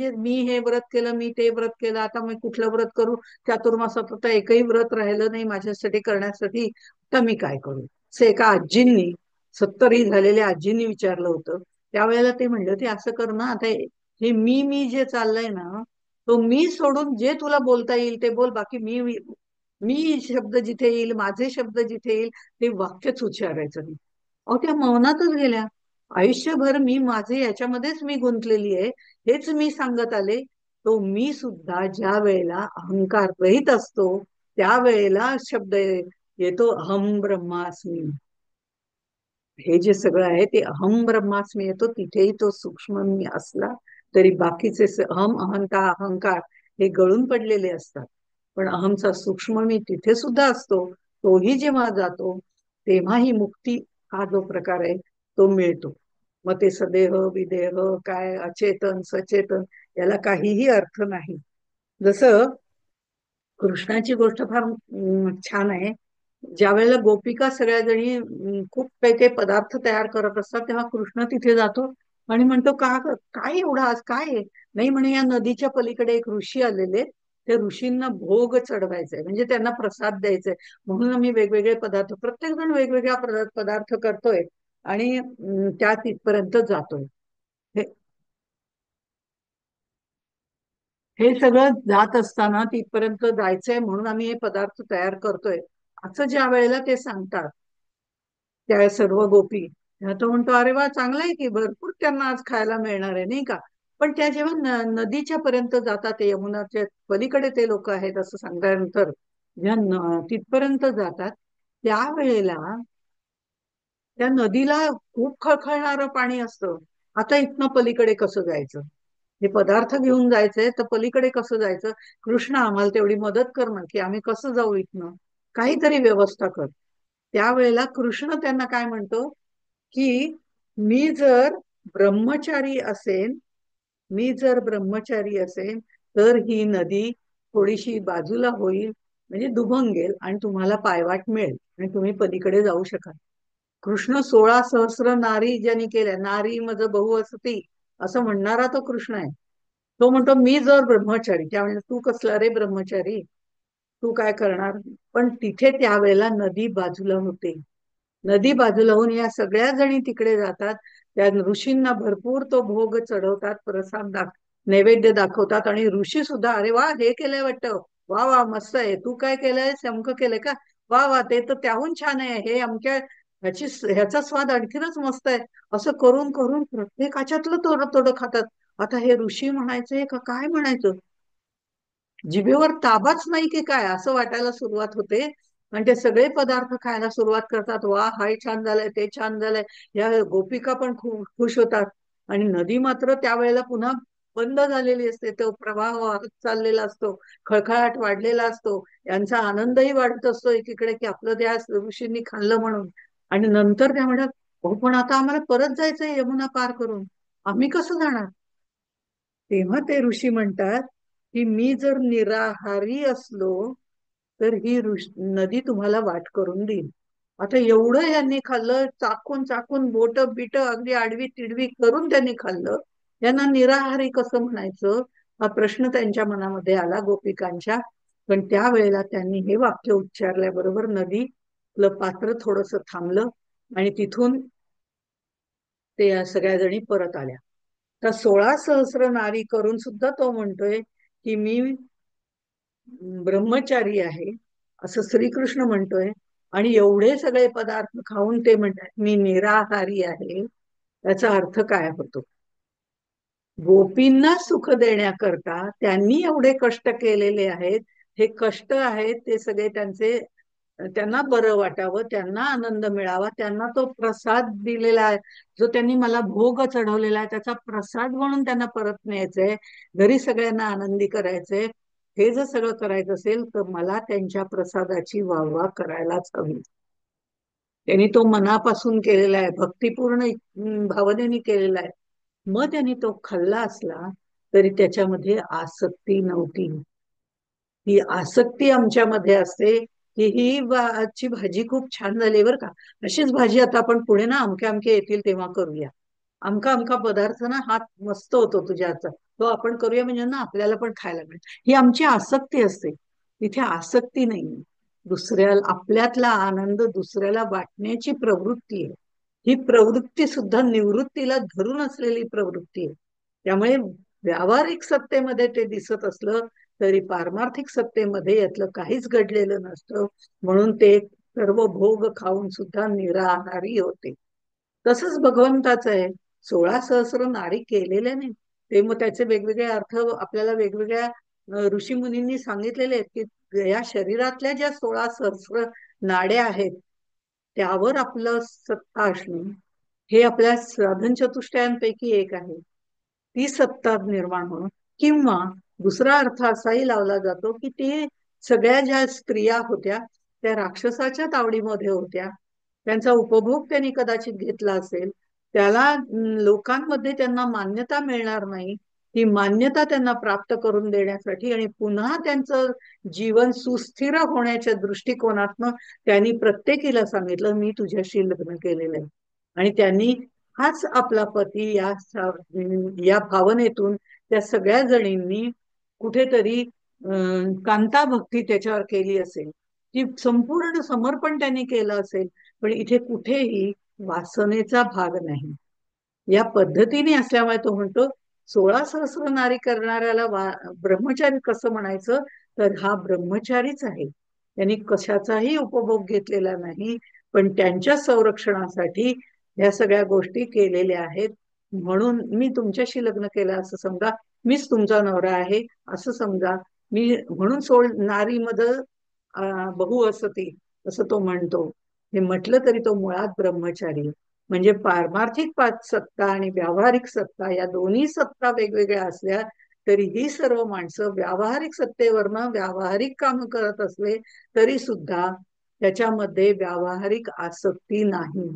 हे व्रत केलं, मी ते व्रत केलं, आता मी कुठलं व्रत करू, चातुर्मासात आता एकही व्रत राहिलं नाही माझ्यासाठी करण्यासाठी, तर मी काय करू. असे एका आजींनी, 70 झालेल्या आजींनी विचारलं होतं. त्यावेळेला ते म्हणलं, ते असं कर ना, आता हे मी जे चाललंय ना, तो मी सोडून जे तुला बोलता येईल ते बोल, बाकी मी शब्द जिथे येईल, माझे शब्द जिथे येईल, ते वाक्यच उच्चारायचं नाही. अहो त्या मौनातच गेल्या. आयुष्यभर मी माझे याच्यामध्येच मी गुंतलेली आहे, हेच मी सांगत आले. तो मी सुद्धा ज्या वेळेला अहंकार रहित असतो त्यावेळेला शब्द येतो, अहम ब्रह्मास्मी. हे जे सगळं आहे ते अहम ब्रह्मास्मी येतो, तिथेही तो सूक्ष्म मी असला तरी बाकीचे अहम, अहंता, अहंकार हे गळून पडलेले असतात. पण अहमचा सूक्ष्म मी तिथे सुद्धा असतो. तोही जेव्हा जातो तेव्हा ही मुक्ती हा जो प्रकार आहे तो मिळतो. मग ते सदेह विदेह काय, अचेतन सचेतन, याला काहीही अर्थ नाही. जसं कृष्णाची गोष्ट फार छान आहे. ज्या वेळेला गोपिका सगळ्या जणी खूप काही काही पदार्थ तयार करत असतात, तेव्हा कृष्ण तिथे जातो आणि म्हणतो, काय एवढा आज काय आहे. नाही म्हणे, या नदीच्या पलीकडे एक ऋषी आलेले, ते ऋषींना भोग चढवायचंय, म्हणजे त्यांना प्रसाद द्यायचाय, म्हणून आम्ही वेगवेगळे पदार्थ, प्रत्येक जण वेगवेगळ्या पदार्थ करतोय आणि त्या तिथपर्यंत जातोय. हे हे सगळं जात असताना तिथपर्यंत जायचंय म्हणून आम्ही हे पदार्थ तयार करतोय, असं ज्या वेळेला ते सांगतात त्या सर्व गोपी, तो म्हणतो, अरे वा, चांगलं आहे की, भरपूर त्यांना आज खायला मिळणार आहे नाही का. पण त्या जेव्हा नदीच्या पर्यंत जातात, यमुनाच्या पलीकडे ते लोक आहेत असं सांगितल्यानंतर जेव्हा तिथपर्यंत जातात त्यावेळेला त्या नदीला खूप खळखळणारं पाणी असतं. आता इथनं पलीकडे कसं जायचं, हे पदार्थ घेऊन जायचंय तर पलीकडे कसं जायचं. कृष्ण, आम्हाला तेवढी मदत कर ना, की आम्ही कसं जाऊ इथनं, काहीतरी व्यवस्था कर. त्यावेळेला कृष्ण त्यांना काय म्हणतो की मी जर ब्रह्मचारी असेन, मी जर ब्रह्मचारी असेन, तर ही नदी थोडीशी बाजूला होईल, म्हणजे दुभंगेल आणि तुम्हाला पायवाट मिळेल आणि तुम्ही पलीकडे जाऊ शकाल. कृष्ण 16 सहस्र नारी ज्यांनी केल्या, नारी मज बहु असती असं म्हणणारा तो कृष्ण आहे. तो म्हणतो मी जर ब्रह्मचारी, त्यावेळेला तू कसला रे ब्रह्मचारी, तू काय करणार? पण तिथे त्यावेळेला नदी बाजूला होते. नदी बाजूला होऊन या सगळ्या जणी तिकडे जातात. त्या ऋषींना भरपूर तो भोग चढवतात, प्रसाद नैवेद्य दाखवतात. आणि ऋषी सुद्धा, अरे वा हे केलंय वाटतं, वा वा मस्त आहे, तू काय केलंय, शंख केलंय का, वा वा ते तर त्याहून छान आहे, हे आमच्या ह्याचा स्वाद आणखीनच मस्त आहे, असं करून करून प्रत्येकाच्यातलं थोडं थोडं खातात. आता हे ऋषी म्हणायचे का काय म्हणायचं, जिभेवर ताबाच नाही की काय असं वाटायला सुरुवात होते. आणि ते सगळे पदार्थ खायला सुरुवात करतात, वा हाय छान झालंय, ते छान झालंय. या गोपिका पण खूप खुश होतात. आणि नदी मात्र त्यावेळेला पुन्हा बंद झालेली असते, तो प्रवाह वाहत चाललेला असतो, खळखळाट वाढलेला असतो. यांचा आनंदही वाढत असतो एकीकडे की आपलं त्या ऋषींनी खाल्लं म्हणून. आणि नंतर त्या म्हणतात, हो पण आता आम्हाला परत जायचंय यमुना पार करून, आम्ही कसं जाणार? तेव्हा ते ऋषी म्हणतात की मी जर निराहारी असलो, तर ही नदी तुम्हाला वाट करून देईल. आता एवढं यांनी खाल्लं, चाकून चाकून बोट बिट अगदी आडवी तिडवी करून त्यांनी खाल्लं, यांना निराहारी कसं म्हणायचं, हा प्रश्न त्यांच्या मनामध्ये आला गोपिकांच्या. पण त्यावेळेला त्यांनी हे वाक्य उच्चारल्याबरोबर नदी पात्र थोडस थांबलं आणि तिथून ते या सगळ्या जणी परत आल्या. तर 16 सहस्र नारी करून सुद्धा तो म्हणतोय की मी ब्रह्मचारी आहे, असं श्रीकृष्ण म्हणतोय. आणि एवढे सगळे पदार्थ खाऊन ते म्हणतात मी निराहारी आहे. त्याचा अर्थ काय होतो? गोपींना सुख देण्याकरता त्यांनी एवढे कष्ट केलेले आहेत. हे कष्ट आहेत ते सगळे त्यांचे, त्यांना बरं वाटावं, त्यांना आनंद मिळावा, त्यांना तो प्रसाद दिलेला आहे, जो त्यांनी मला भोग चढवलेला आहे त्याचा प्रसाद म्हणून त्यांना परत न्यायचंय, घरी सगळ्यांना आनंदी करायचंय. हे जर सगळं करायचं असेल तर मला त्यांच्या प्रसादाची वाहवा करायलाच हवी. त्यांनी तो मनापासून केलेला आहे, भक्तिपूर्ण भावनेने केलेला आहे. मग त्यांनी तो खाल्ला असला तरी त्याच्यामध्ये आसक्ती नव्हती. ही आसक्ती आमच्यामध्ये असते की ही आजची भाजी खूप छान झाली बरं का, अशीच भाजी आता आपण पुढे ना अमके अमके येतील तेव्हा करूया. अमका अमका पदार्थ ना हात मस्त होतो तुझ्या हातचा, तो आपण करूया म्हणजे ना आपल्याला पण खायला मिळेल. ही आमची आसक्ती असते. तिथे आसक्ती नाही, दुसऱ्याला आपल्यातला आनंद दुसऱ्याला वाटण्याची प्रवृत्ती आहे. ही प्रवृत्ती सुद्धा निवृत्तीला धरून असलेली प्रवृत्ती आहे. त्यामुळे व्यावहारिक सत्तेमध्ये ते दिसत असलं तरी पारमार्थिक सत्तेमध्ये यातलं काहीच घडलेलं नसतं. म्हणून ते सर्व भोग खाऊन सुद्धा निराहारी होते. तसंच भगवंताचं आहे. 16 सहस्र नारी केलेल्या नाही, ते मग त्याचे वेगवेगळे अर्थ आपल्याला वेगवेगळ्या ऋषीमुनींनी सांगितलेले आहेत की या शरीरातल्या ज्या 16 सहस्र नाड्या आहेत त्यावर आपलं सत्ता असणं हे आपल्या साधन चतुष्टयांपैकी एक आहे. ती सत्ता निर्माण होणं. किंवा दुसरा अर्थ असाही लावला जातो की ते सगळ्या ज्या स्त्रिया होत्या त्या राक्षसाच्या तावडीमध्ये होत्या, त्यांचा उपभोग त्यांनी कदाचित घेतला असेल, त्याला लोकांमध्ये त्यांना मान्यता मिळणार नाही, ती मान्यता त्यांना प्राप्त करून देण्यासाठी आणि पुन्हा त्यांचं जीवन सुस्थिर होण्याच्या दृष्टिकोनातनं त्यांनी प्रत्येकीला सांगितलं मी तुझ्याशी लग्न केलेलं आहे. आणि त्यांनी हाच आपला पती या भावनेतून त्या सगळ्या जणींनी कुठेतरी कांता भक्ती त्याच्यावर केली असेल, ती संपूर्ण समर्पण त्यांनी केलं असेल. पण इथे कुठेही वासनेचा भाग नाही. या पद्धतीने असल्यामुळे तो म्हणतो 16 सहस्र नारी करणाऱ्याला ब्रह्मचारी कसं म्हणायचं, तर हा ब्रह्मचारीच आहे. त्यांनी कशाचाही उपभोग घेतलेला नाही, पण त्यांच्या संरक्षणासाठी या सगळ्या गोष्टी केलेल्या आहेत. म्हणून मी तुमच्याशी लग्न केलं असं समजा, मीच तुमचा नवरा आहे असं समजा. मी म्हणून नारी मध बहु असती असं तो म्हणतो. हे म्हटलं तरी तो मुळात ब्रह्मचारी. म्हणजे पारमार्थिक सत्ता आणि व्यावहारिक सत्ता या दोन्ही सत्ता वेगवेगळ्या असल्या तरी ही सर्व माणसं व्यावहारिक सत्तेवरनं व्यावहारिक काम करत असले तरी सुद्धा त्याच्यामध्ये व्यावहारिक आसक्ती नाही.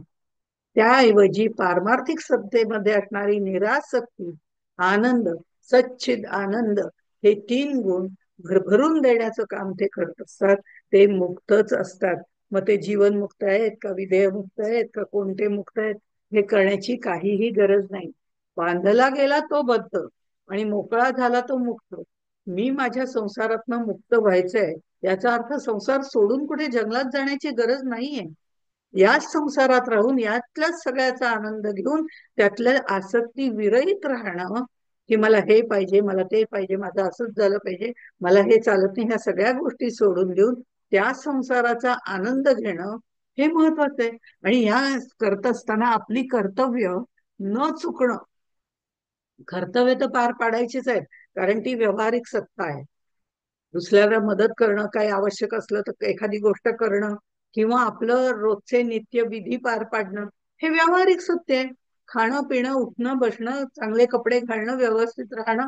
त्याऐवजी पारमार्थिक सत्तेमध्ये असणारी निरासक्ती, आनंद, सच्चिद आनंद, हे तीन गुण भरभरून देण्याचं काम ते करत असतात. ते मुक्तच असतात. मग ते जीवन मुक्त आहेत का, विधेय मुक्त आहेत का, कोणते मुक्त आहेत, हे करण्याची काहीही गरज नाही. बांधला गेला तो बद्ध आणि मोकळा झाला तो मुक्त. मी माझ्या संसारातनं मुक्त व्हायचंय, याचा अर्थ संसार सोडून कुठे जंगलात जाण्याची गरज नाहीये. याच संसारात राहून यातल्याच सगळ्याचा आनंद घेऊन त्यातल्या आसक्ती विरहित राहणं, की मला हे पाहिजे, मला ते पाहिजे, माझं असंच झालं पाहिजे, मला हे चालत नाही, ह्या सगळ्या गोष्टी सोडून देऊन त्या संसाराचा आनंद घेणं, हे महत्वाचं आहे. आणि या करत असताना आपली कर्तव्य न चुकणं. कर्तव्य तर पार पाडायचीच आहेत, कारण ती व्यावहारिक सत्ता आहे. दुसऱ्याला मदत करणं, काही आवश्यक असलं तर एखादी गोष्ट करणं, किंवा आपलं रोजचे नित्य विधी पार पाडणं, हे व्यावहारिक सत्य आहे. खाणं पिणं उठणं बसणं, चांगले कपडे घालणं, व्यवस्थित राहणं,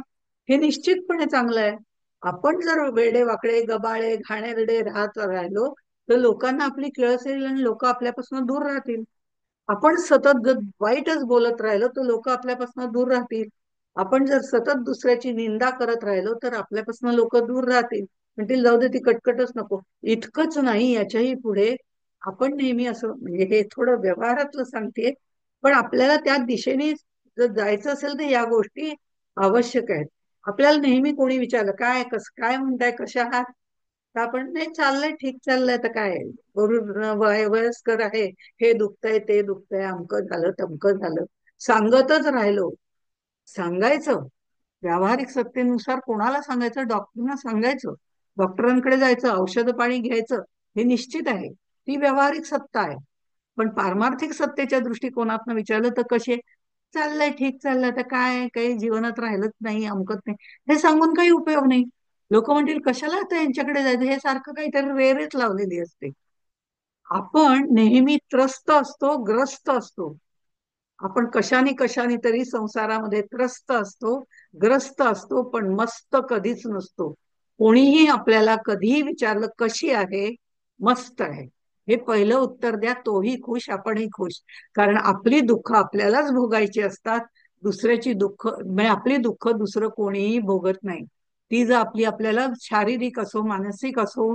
हे निश्चितपणे चांगलं आहे. आपण जर वेडे वाकडे गबाळे घाणेरडे राहत राहिलो, तर लोकांना आपली किळस येईल आणि लोक आपल्यापासून दूर राहतील. आपण सतत जर वाईटच बोलत राहिलो तर लोक आपल्यापासून दूर राहतील. आपण जर सतत दुसऱ्याची निंदा करत राहिलो तर आपल्यापासून लोक दूर राहतील. म्हणतील जाऊ दे, ती कटकटच नको. इतकंच नाही, याच्याही पुढे आपण नेहमी असं, म्हणजे हे थोडं व्यवहारातलं सांगते, पण आपल्याला त्या दिशेने जर जायचं असेल तर या गोष्टी आवश्यक आहेत. आपल्याला नेहमी कोणी विचारलं काय, कसं काय म्हणताय, कशा आहात, तर आपण नाही, चाललंय, ठीक चाललंय, तर काय वयस्कर आहे, हे दुखतंय ते दुखतंय, अमकं झालं तमकं झालं, सांगतच राहिलो. सांगायचं, व्यावहारिक सत्तेनुसार कोणाला सांगायचं, डॉक्टरांना सांगायचं, डॉक्टरांकडे जायचं, औषध पाणी घ्यायचं, हे निश्चित आहे, ती व्यावहारिक सत्ता आहे. पण पारमार्थिक सत्तेच्या दृष्टिकोनातनं विचारलं तर कसे, चाललंय, ठीक चाललंय, तर काय, काही जीवनात राहिलंच नाही, अमकत नाही, हे सांगून काही उपयोग नाही. लोक म्हणतील कशाला आता यांच्याकडे जायचं, हे सारखं काहीतरी रेरेच लावलेली असते. आपण नेहमी त्रस्त असतो, ग्रस्त असतो. आपण कशाने कशाने तरी संसारामध्ये त्रस्त असतो, ग्रस्त असतो, पण मस्त कधीच नसतो. कोणीही आपल्याला कधीही विचारलं कशी आहे, मस्त आहे, हे पहिलं उत्तर द्या, तोही खुश, आपणही खुश. कारण आपली दुःख आपल्यालाच भोगायची असतात. दुसऱ्याची दुःख, म्हणजे आपली दुःख दुसरं कोणीही भोगत नाही. ती जर आपली, आपल्याला शारीरिक असो, मानसिक असो,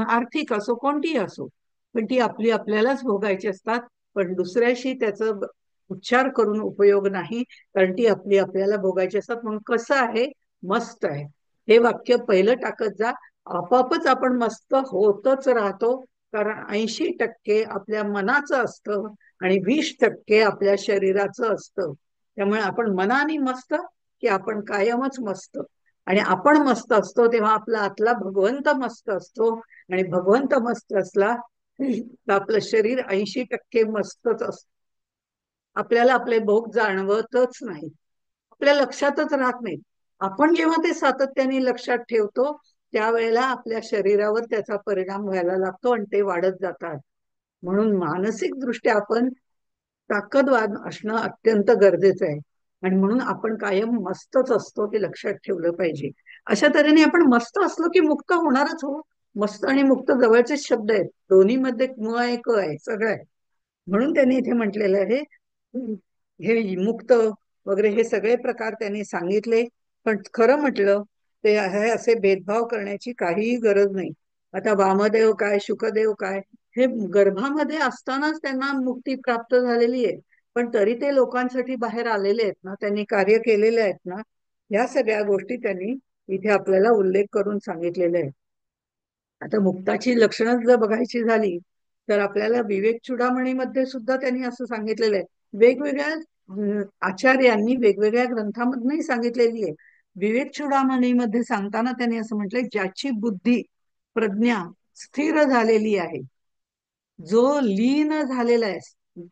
आर्थिक असो, कोणतीही असो, पण ती आपली आपल्यालाच भोगायची असतात. पण दुसऱ्याशी त्याचं उच्चार करून उपयोग नाही, कारण ती आपली आपल्याला भोगायची असतात. म्हणून कसं आहे, मस्त आहे, हे वाक्य पहिलं टाकत जा. आपोआपच आपण मस्त होतच राहतो. कारण 80% आपल्या मनाचं असतं आणि 20% आपल्या शरीराचं असतं. त्यामुळे आपण मनाने मस्त, की आपण कायमच मस्त. आणि आपण मस्त असतो तेव्हा आपला आतला भगवंत मस्त असतो. आणि भगवंत मस्त असला तर आपलं शरीर 80% मस्तच असतं. आपल्याला आपले भोग जाणवतच नाही, आपल्या लक्षातच राहत नाहीत. आपण जेव्हा ते सातत्याने लक्षात ठेवतो, त्यावेळेला आपल्या शरीरावर त्याचा परिणाम व्हायला लागतो आणि ते वाढत जातात. म्हणून मानसिक दृष्ट्या आपण ताकदवान असणं अत्यंत गरजेचं आहे. आणि म्हणून आपण कायम मस्तच असतो, ते लक्षात ठेवलं पाहिजे. अशा तऱ्हेने आपण मस्त असलो की मुक्त होणारच हो. मस्त आणि मुक्त जवळचेच शब्द आहेत, दोन्ही मध्ये म आहे, क आहे, सगळं आहे. म्हणून त्यांनी इथे म्हटलेलं आहे, हे मुक्त वगैरे हे सगळे प्रकार त्यांनी सांगितले. पण खरं म्हटलं ते आहे, असे भेदभाव करण्याची काहीही गरज नाही. आता वामदेव काय, शुकदेव काय, हे गर्भामध्ये असतानाच त्यांना मुक्ती प्राप्त झालेली आहे. पण तरी ते लोकांसाठी बाहेर आलेले आहेत ना, त्यांनी कार्य केलेले आहेत ना, या सगळ्या गोष्टी त्यांनी इथे आपल्याला उल्लेख करून सांगितलेले आहेत. आता मुक्ताची लक्षणं जर बघायची झाली तर आपल्याला विवेक चूडामणीमध्ये सुद्धा त्यांनी असं सांगितलेलं आहे. वेगवेगळ्या आचार्यांनी वेगवेगळ्या ग्रंथांमधूनही सांगितलेली आहे. विवेक चूडामणीमध्ये सांगताना त्यांनी असं म्हटलंय, ज्याची बुद्धी प्रज्ञा स्थिर झालेली आहे, जो लीन झालेला आहे,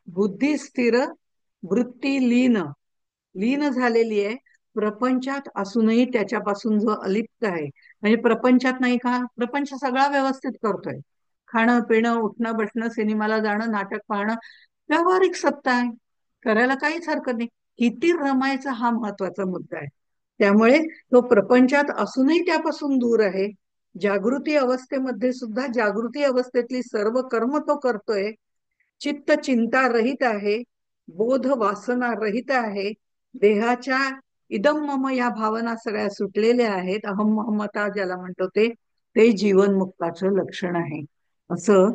बुद्धी स्थिर, वृत्ती लीन, लीन झालेली आहे, प्रपंचात असूनही त्याच्यापासून जो अलिप्त आहे. म्हणजे प्रपंचात नाही का, प्रपंच सगळा व्यवस्थित करतोय, खाणं पिणं उठणं बसणं, सिनेमाला जाणं, नाटक पाहणं, व्यावहारिक सत्ता आहे, करायला काहीच हरकत नाही. किती रमायचा हा महत्वाचा मुद्दा आहे. त्यामुळे तो प्रपंचात असूनही त्यापासून दूर आहे. जागृती अवस्थेमध्ये सुद्धा जागृती अवस्थेतली सर्व कर्म तो करतोय. चित्त चिंता रहित आहे, बोध वासना रहित आहे, देहाच्या इदम मम या भावना सगळ्या सुटलेल्या आहेत. अहम ममता ज्याला म्हणतो ते ते जीवनमुक्ताचं लक्षण आहे, असं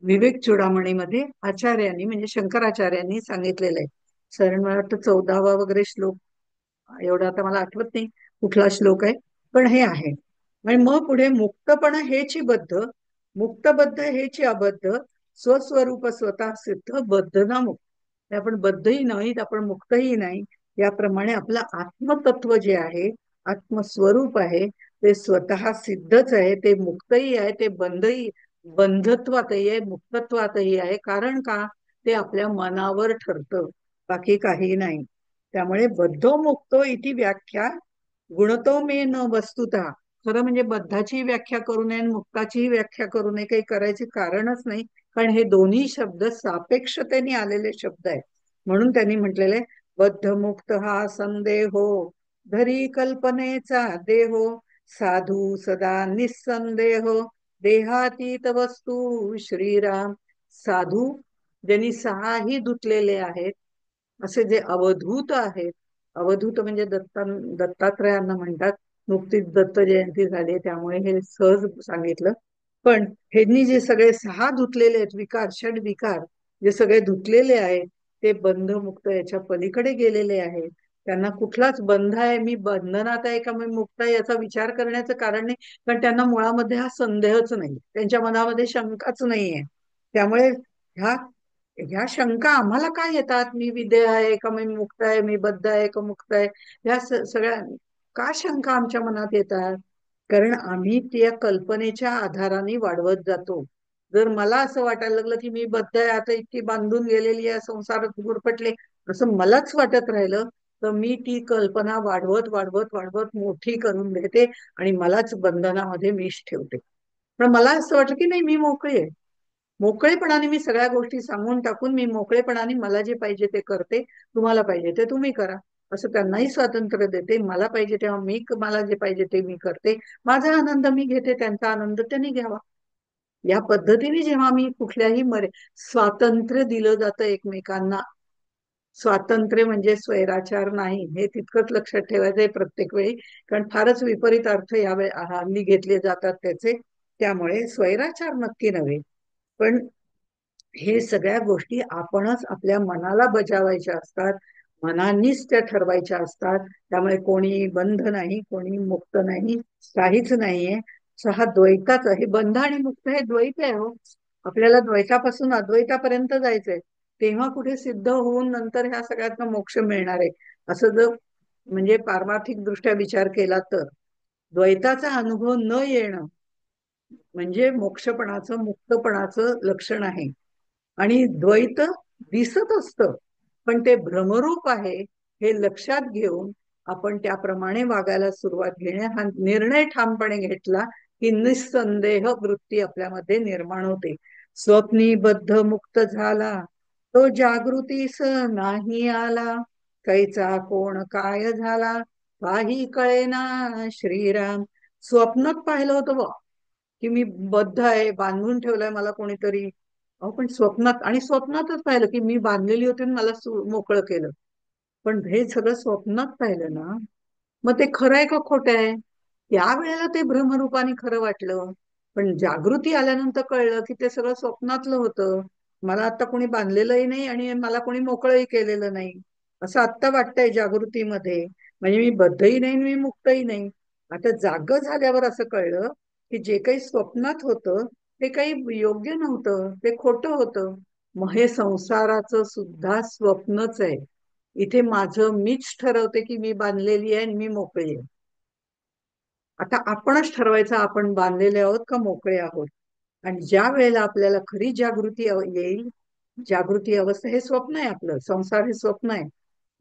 विवेक चूडामणीमध्ये आचार्यांनी म्हणजे शंकराचार्यांनी सांगितलेलं आहे. सरण मला वाटतं 14वा वगैरे श्लोक, एवढं आता मला आठवत नाही कुठला श्लोक आहे, पण हे आहे. आणि मग पुढे मुक्तपण हेची बद्ध, मुक्तबद्ध हेची अबद्ध, स्वस्वरूप स्वतः सिद्ध बद्ध ना मुक्त. म्हणजे आपण बद्धही नाहीत, आपण मुक्तही नाही. याप्रमाणे आपलं आत्मतत्व जे आहे, आत्मस्वरूप आहे, ते स्वतः सिद्धच आहे. ते मुक्तही आहे, ते बंधही, बंधत्वातही आहे, मुक्तत्वातही आहे. कारण का? ते आपल्या मनावर ठरतं, बाकी काही नाही. त्यामुळे बद्धो मुक्तो इति व्याख्या गुणतो मे न वस्तुतः. खरं म्हणजे बद्धाची व्याख्या करू नये आणि मुक्ताचीही व्याख्या करू नये, काही करायचे कारणच नाही. कारण हे दोन्ही शब्द सापेक्षतेने आलेले शब्द आहेत. म्हणून त्यांनी म्हटलेले बद्ध मुक्त हा संदेहो, धरी कल्पनेचा देहो, साधू सदा निसंदेहो, देहातीत वस्तू श्रीराम. साधू ज्यांनी सहाही धुतलेले आहेत, असे जे अवधूत आहेत. अवधूत म्हणजे दत्तात्रयांना म्हणतात. नुकतीच दत्त जयंती झाली त्यामुळे हे सहज सांगितलं. पण ह्यांनी जे सगळे सहा धुतलेले आहेत विकार, षड विकार जे सगळे धुतलेले आहेत, ते बंधमुक्त याच्या पलीकडे गेलेले आहेत. त्यांना कुठलाच बंध आहे, मी बंधनात आहे का मी मुक्त आहे याचा विचार करण्याचं कारण नाही. कारण त्यांना मुळामध्ये हा संदेहच नाही, त्यांच्या मनामध्ये शंकाच नाहीये. त्यामुळे ह्या ह्या शंका आम्हाला काय येतात, मी विदेह आहे का मी मुक्त आहे, मी बद्ध आहे का मुक्त आहे, ह्या सगळ्या का शंका आमच्या मनात येतात? कारण आम्ही त्या कल्पनेच्या आधाराने वाढवत जातो. जर मला असं वाटायला लागलं की मी बद्ध आहे, आता इतकी बांधून गेलेली आहे, संसारात गुरफटले, असं मलाच वाटत राहिलं, तर मी ती कल्पना वाढवत वाढवत वाढवत मोठी करून देते आणि मलाच बंधनामध्ये मीच ठेवते. पण मला असं वाटलं की नाही, मी मोकळी आहे. मोकळेपणाने मी सगळ्या गोष्टी सांगून टाकून मी मोकळेपणाने मला जे पाहिजे ते करते, तुम्हाला पाहिजे ते तुम्ही करा, असं त्यांनाही स्वातंत्र्य देते. मला पाहिजे तेव्हा मला जे पाहिजे ते मी करते, माझा आनंद मी घेते, त्यांचा आनंद त्यांनी घ्यावा. या पद्धतीने जेव्हा मी कुठल्याही स्वातंत्र्य दिलं जातं एकमेकांना. स्वातंत्र्य म्हणजे स्वैराचार नाही, हे तितकंच लक्षात ठेवायचंय प्रत्येक वेळी. कारण फारच विपरीत अर्थ यावेळी हल्ली घेतले जातात त्याचे. त्यामुळे स्वैराचार नक्की नव्हे, पण हे सगळ्या गोष्टी आपणच आपल्या मनाला बजावायच्या असतात, मनानीच त्या ठरवायच्या असतात. त्यामुळे कोणी बंध नाही, कोणी मुक्त नाही, काहीच नाहीये. हा द्वैताच हे बंध आणि मुक्त हे द्वैत आहे हो. आपल्याला द्वैतापासून अद्वैतापर्यंत जायचंय, तेव्हा कुठे सिद्ध होऊन नंतर ह्या सगळ्यातनं मोक्ष मिळणार आहे. असं जर म्हणजे पारमार्थिक दृष्ट्या विचार केला तर द्वैताचा अनुभव न येणं म्हणजे मोक्षपणाचं, मुक्तपणाचं लक्षण आहे. आणि द्वैत दिसत असतं, पण ते भ्रमरूप आहे हे लक्षात घेऊन आपण त्याप्रमाणे वागायला सुरुवात घेणे, हा निर्णय ठामपणे घेतला की निस्संदेह वृत्ती आपल्यामध्ये निर्माण होते. स्वप्नीबद्ध मुक्त झाला, तो जागृतीस नाही आला, कैचा कोण काय झाला, काही कळेना श्रीराम. स्वप्नात पाहिलं होतं बा की मी बद्ध आहे, बांधून ठेवलंय मला कोणीतरी. अहो पण स्वप्नात, आणि स्वप्नातच पाहिलं की मी बांधलेली होती आणि मला मोकळं केलं. पण हे सगळं स्वप्नात पाहिलं ना, मग ते खरं आहे का खोटं आहे? त्यावेळेला ते भ्रमरूपाने खरं वाटलं, पण जागृती आल्यानंतर कळलं की ते सगळं स्वप्नातलं होतं. मला आता कोणी बांधलेलंही नाही आणि मला कोणी मोकळंही केलेलं नाही, असं आत्ता वाटतंय जागृतीमध्ये. म्हणजे मी बद्धही नाही, मी मुक्तही नाही. आता जाग झाल्यावर असं कळलं की जे काही स्वप्नात होतं ते काही योग्य नव्हतं, ते खोटं होतं. मग हे संसाराचं सुद्धा स्वप्नच आहे. इथे माझं मीच ठरवते की मी बांधलेली आहे आणि मी मोकळी आहे. आता आपणच ठरवायचं आपण बांधलेले आहोत का मोकळे आहोत. आणि ज्या वेळेला आपल्याला खरी जागृती येईल, जागृती अवस्था हे स्वप्न आहे, आपलं संसार हे स्वप्न आहे.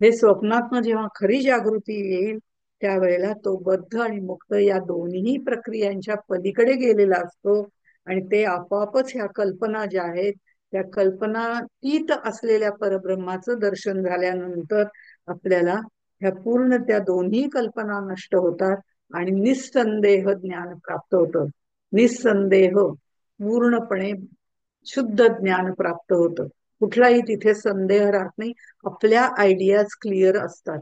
हे स्वप्नातनं जेव्हा खरी जागृती येईल, त्यावेळेला तो बद्ध आणि मुक्त या दोन्ही प्रक्रियांच्या पलीकडे गेलेला असतो. आणि ते आपोआपच ह्या कल्पना ज्या आहेत, त्या कल्पनातीत असलेल्या परब्रह्माचं दर्शन झाल्यानंतर आपल्याला ह्या पूर्ण त्या दोन्ही कल्पना नष्ट होतात आणि निस्संदेह ज्ञान प्राप्त होतं. निस्संदेह पूर्णपणे शुद्ध ज्ञान प्राप्त होतं. कुठलाही तिथे संदेह राहत नाही. आपल्या आयडियाज क्लिअर असतात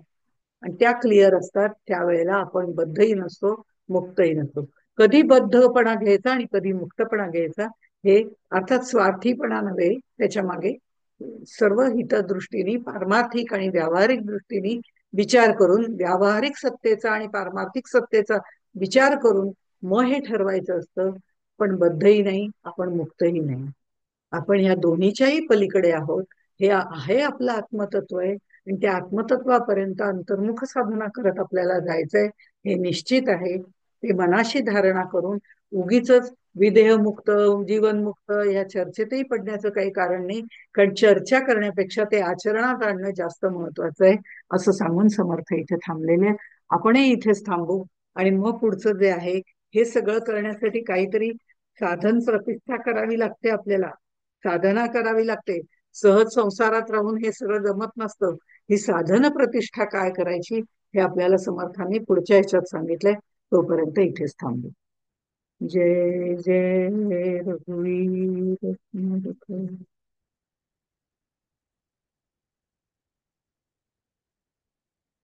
आणि त्या क्लिअर असतात त्यावेळेला आपण बद्धही नसतो, मुक्तही नसतो. कधी बद्धपणा घ्यायचा आणि कधी मुक्तपणा घ्यायचा हे अर्थात स्वार्थीपणा नव्हे, त्याच्या मागे सर्व हितदृष्टीने पारमार्थिक आणि व्यावहारिक दृष्टीने विचार करून, व्यावहारिक सत्तेचा आणि पारमार्थिक सत्तेचा विचार करून मग हे ठरवायचं असतं. पण बद्धही नाही, आपण मुक्तही नाही. आपण या दोन्हीच्याही पलीकडे आहोत. हे आहे आपलं आत्मतत्व आहे आणि त्या आत्मतत्वापर्यंत अंतर्मुख साधना करत आपल्याला जायचंय हे निश्चित आहे. ते मनाशी धारणा करून उगीच विदेहमुक्त, जीवनमुक्त या चर्चेतही पडण्याचं काही कारण नाही. कारण चर्चा करण्यापेक्षा ते आचरणात आणणं जास्त महत्वाचं आहे, असं सांगून समर्थ इथे थांबलेले आहेत. आपणही इथेच थांबू आणि मग पुढचं जे आहे हे सगळं करण्यासाठी काहीतरी साधन प्रतिष्ठा करावी लागते आपल्याला, साधना करावी लागते. सहज संसारात राहून हे सगळं जमत नसतं. ही साधन प्रतिष्ठा काय करायची हे आपल्याला समर्थांनी पुढच्या ह्याच्यात सांगितलंय. तोपर्यंत इथेच थांबू. जय जय रघुवीर समर्थ.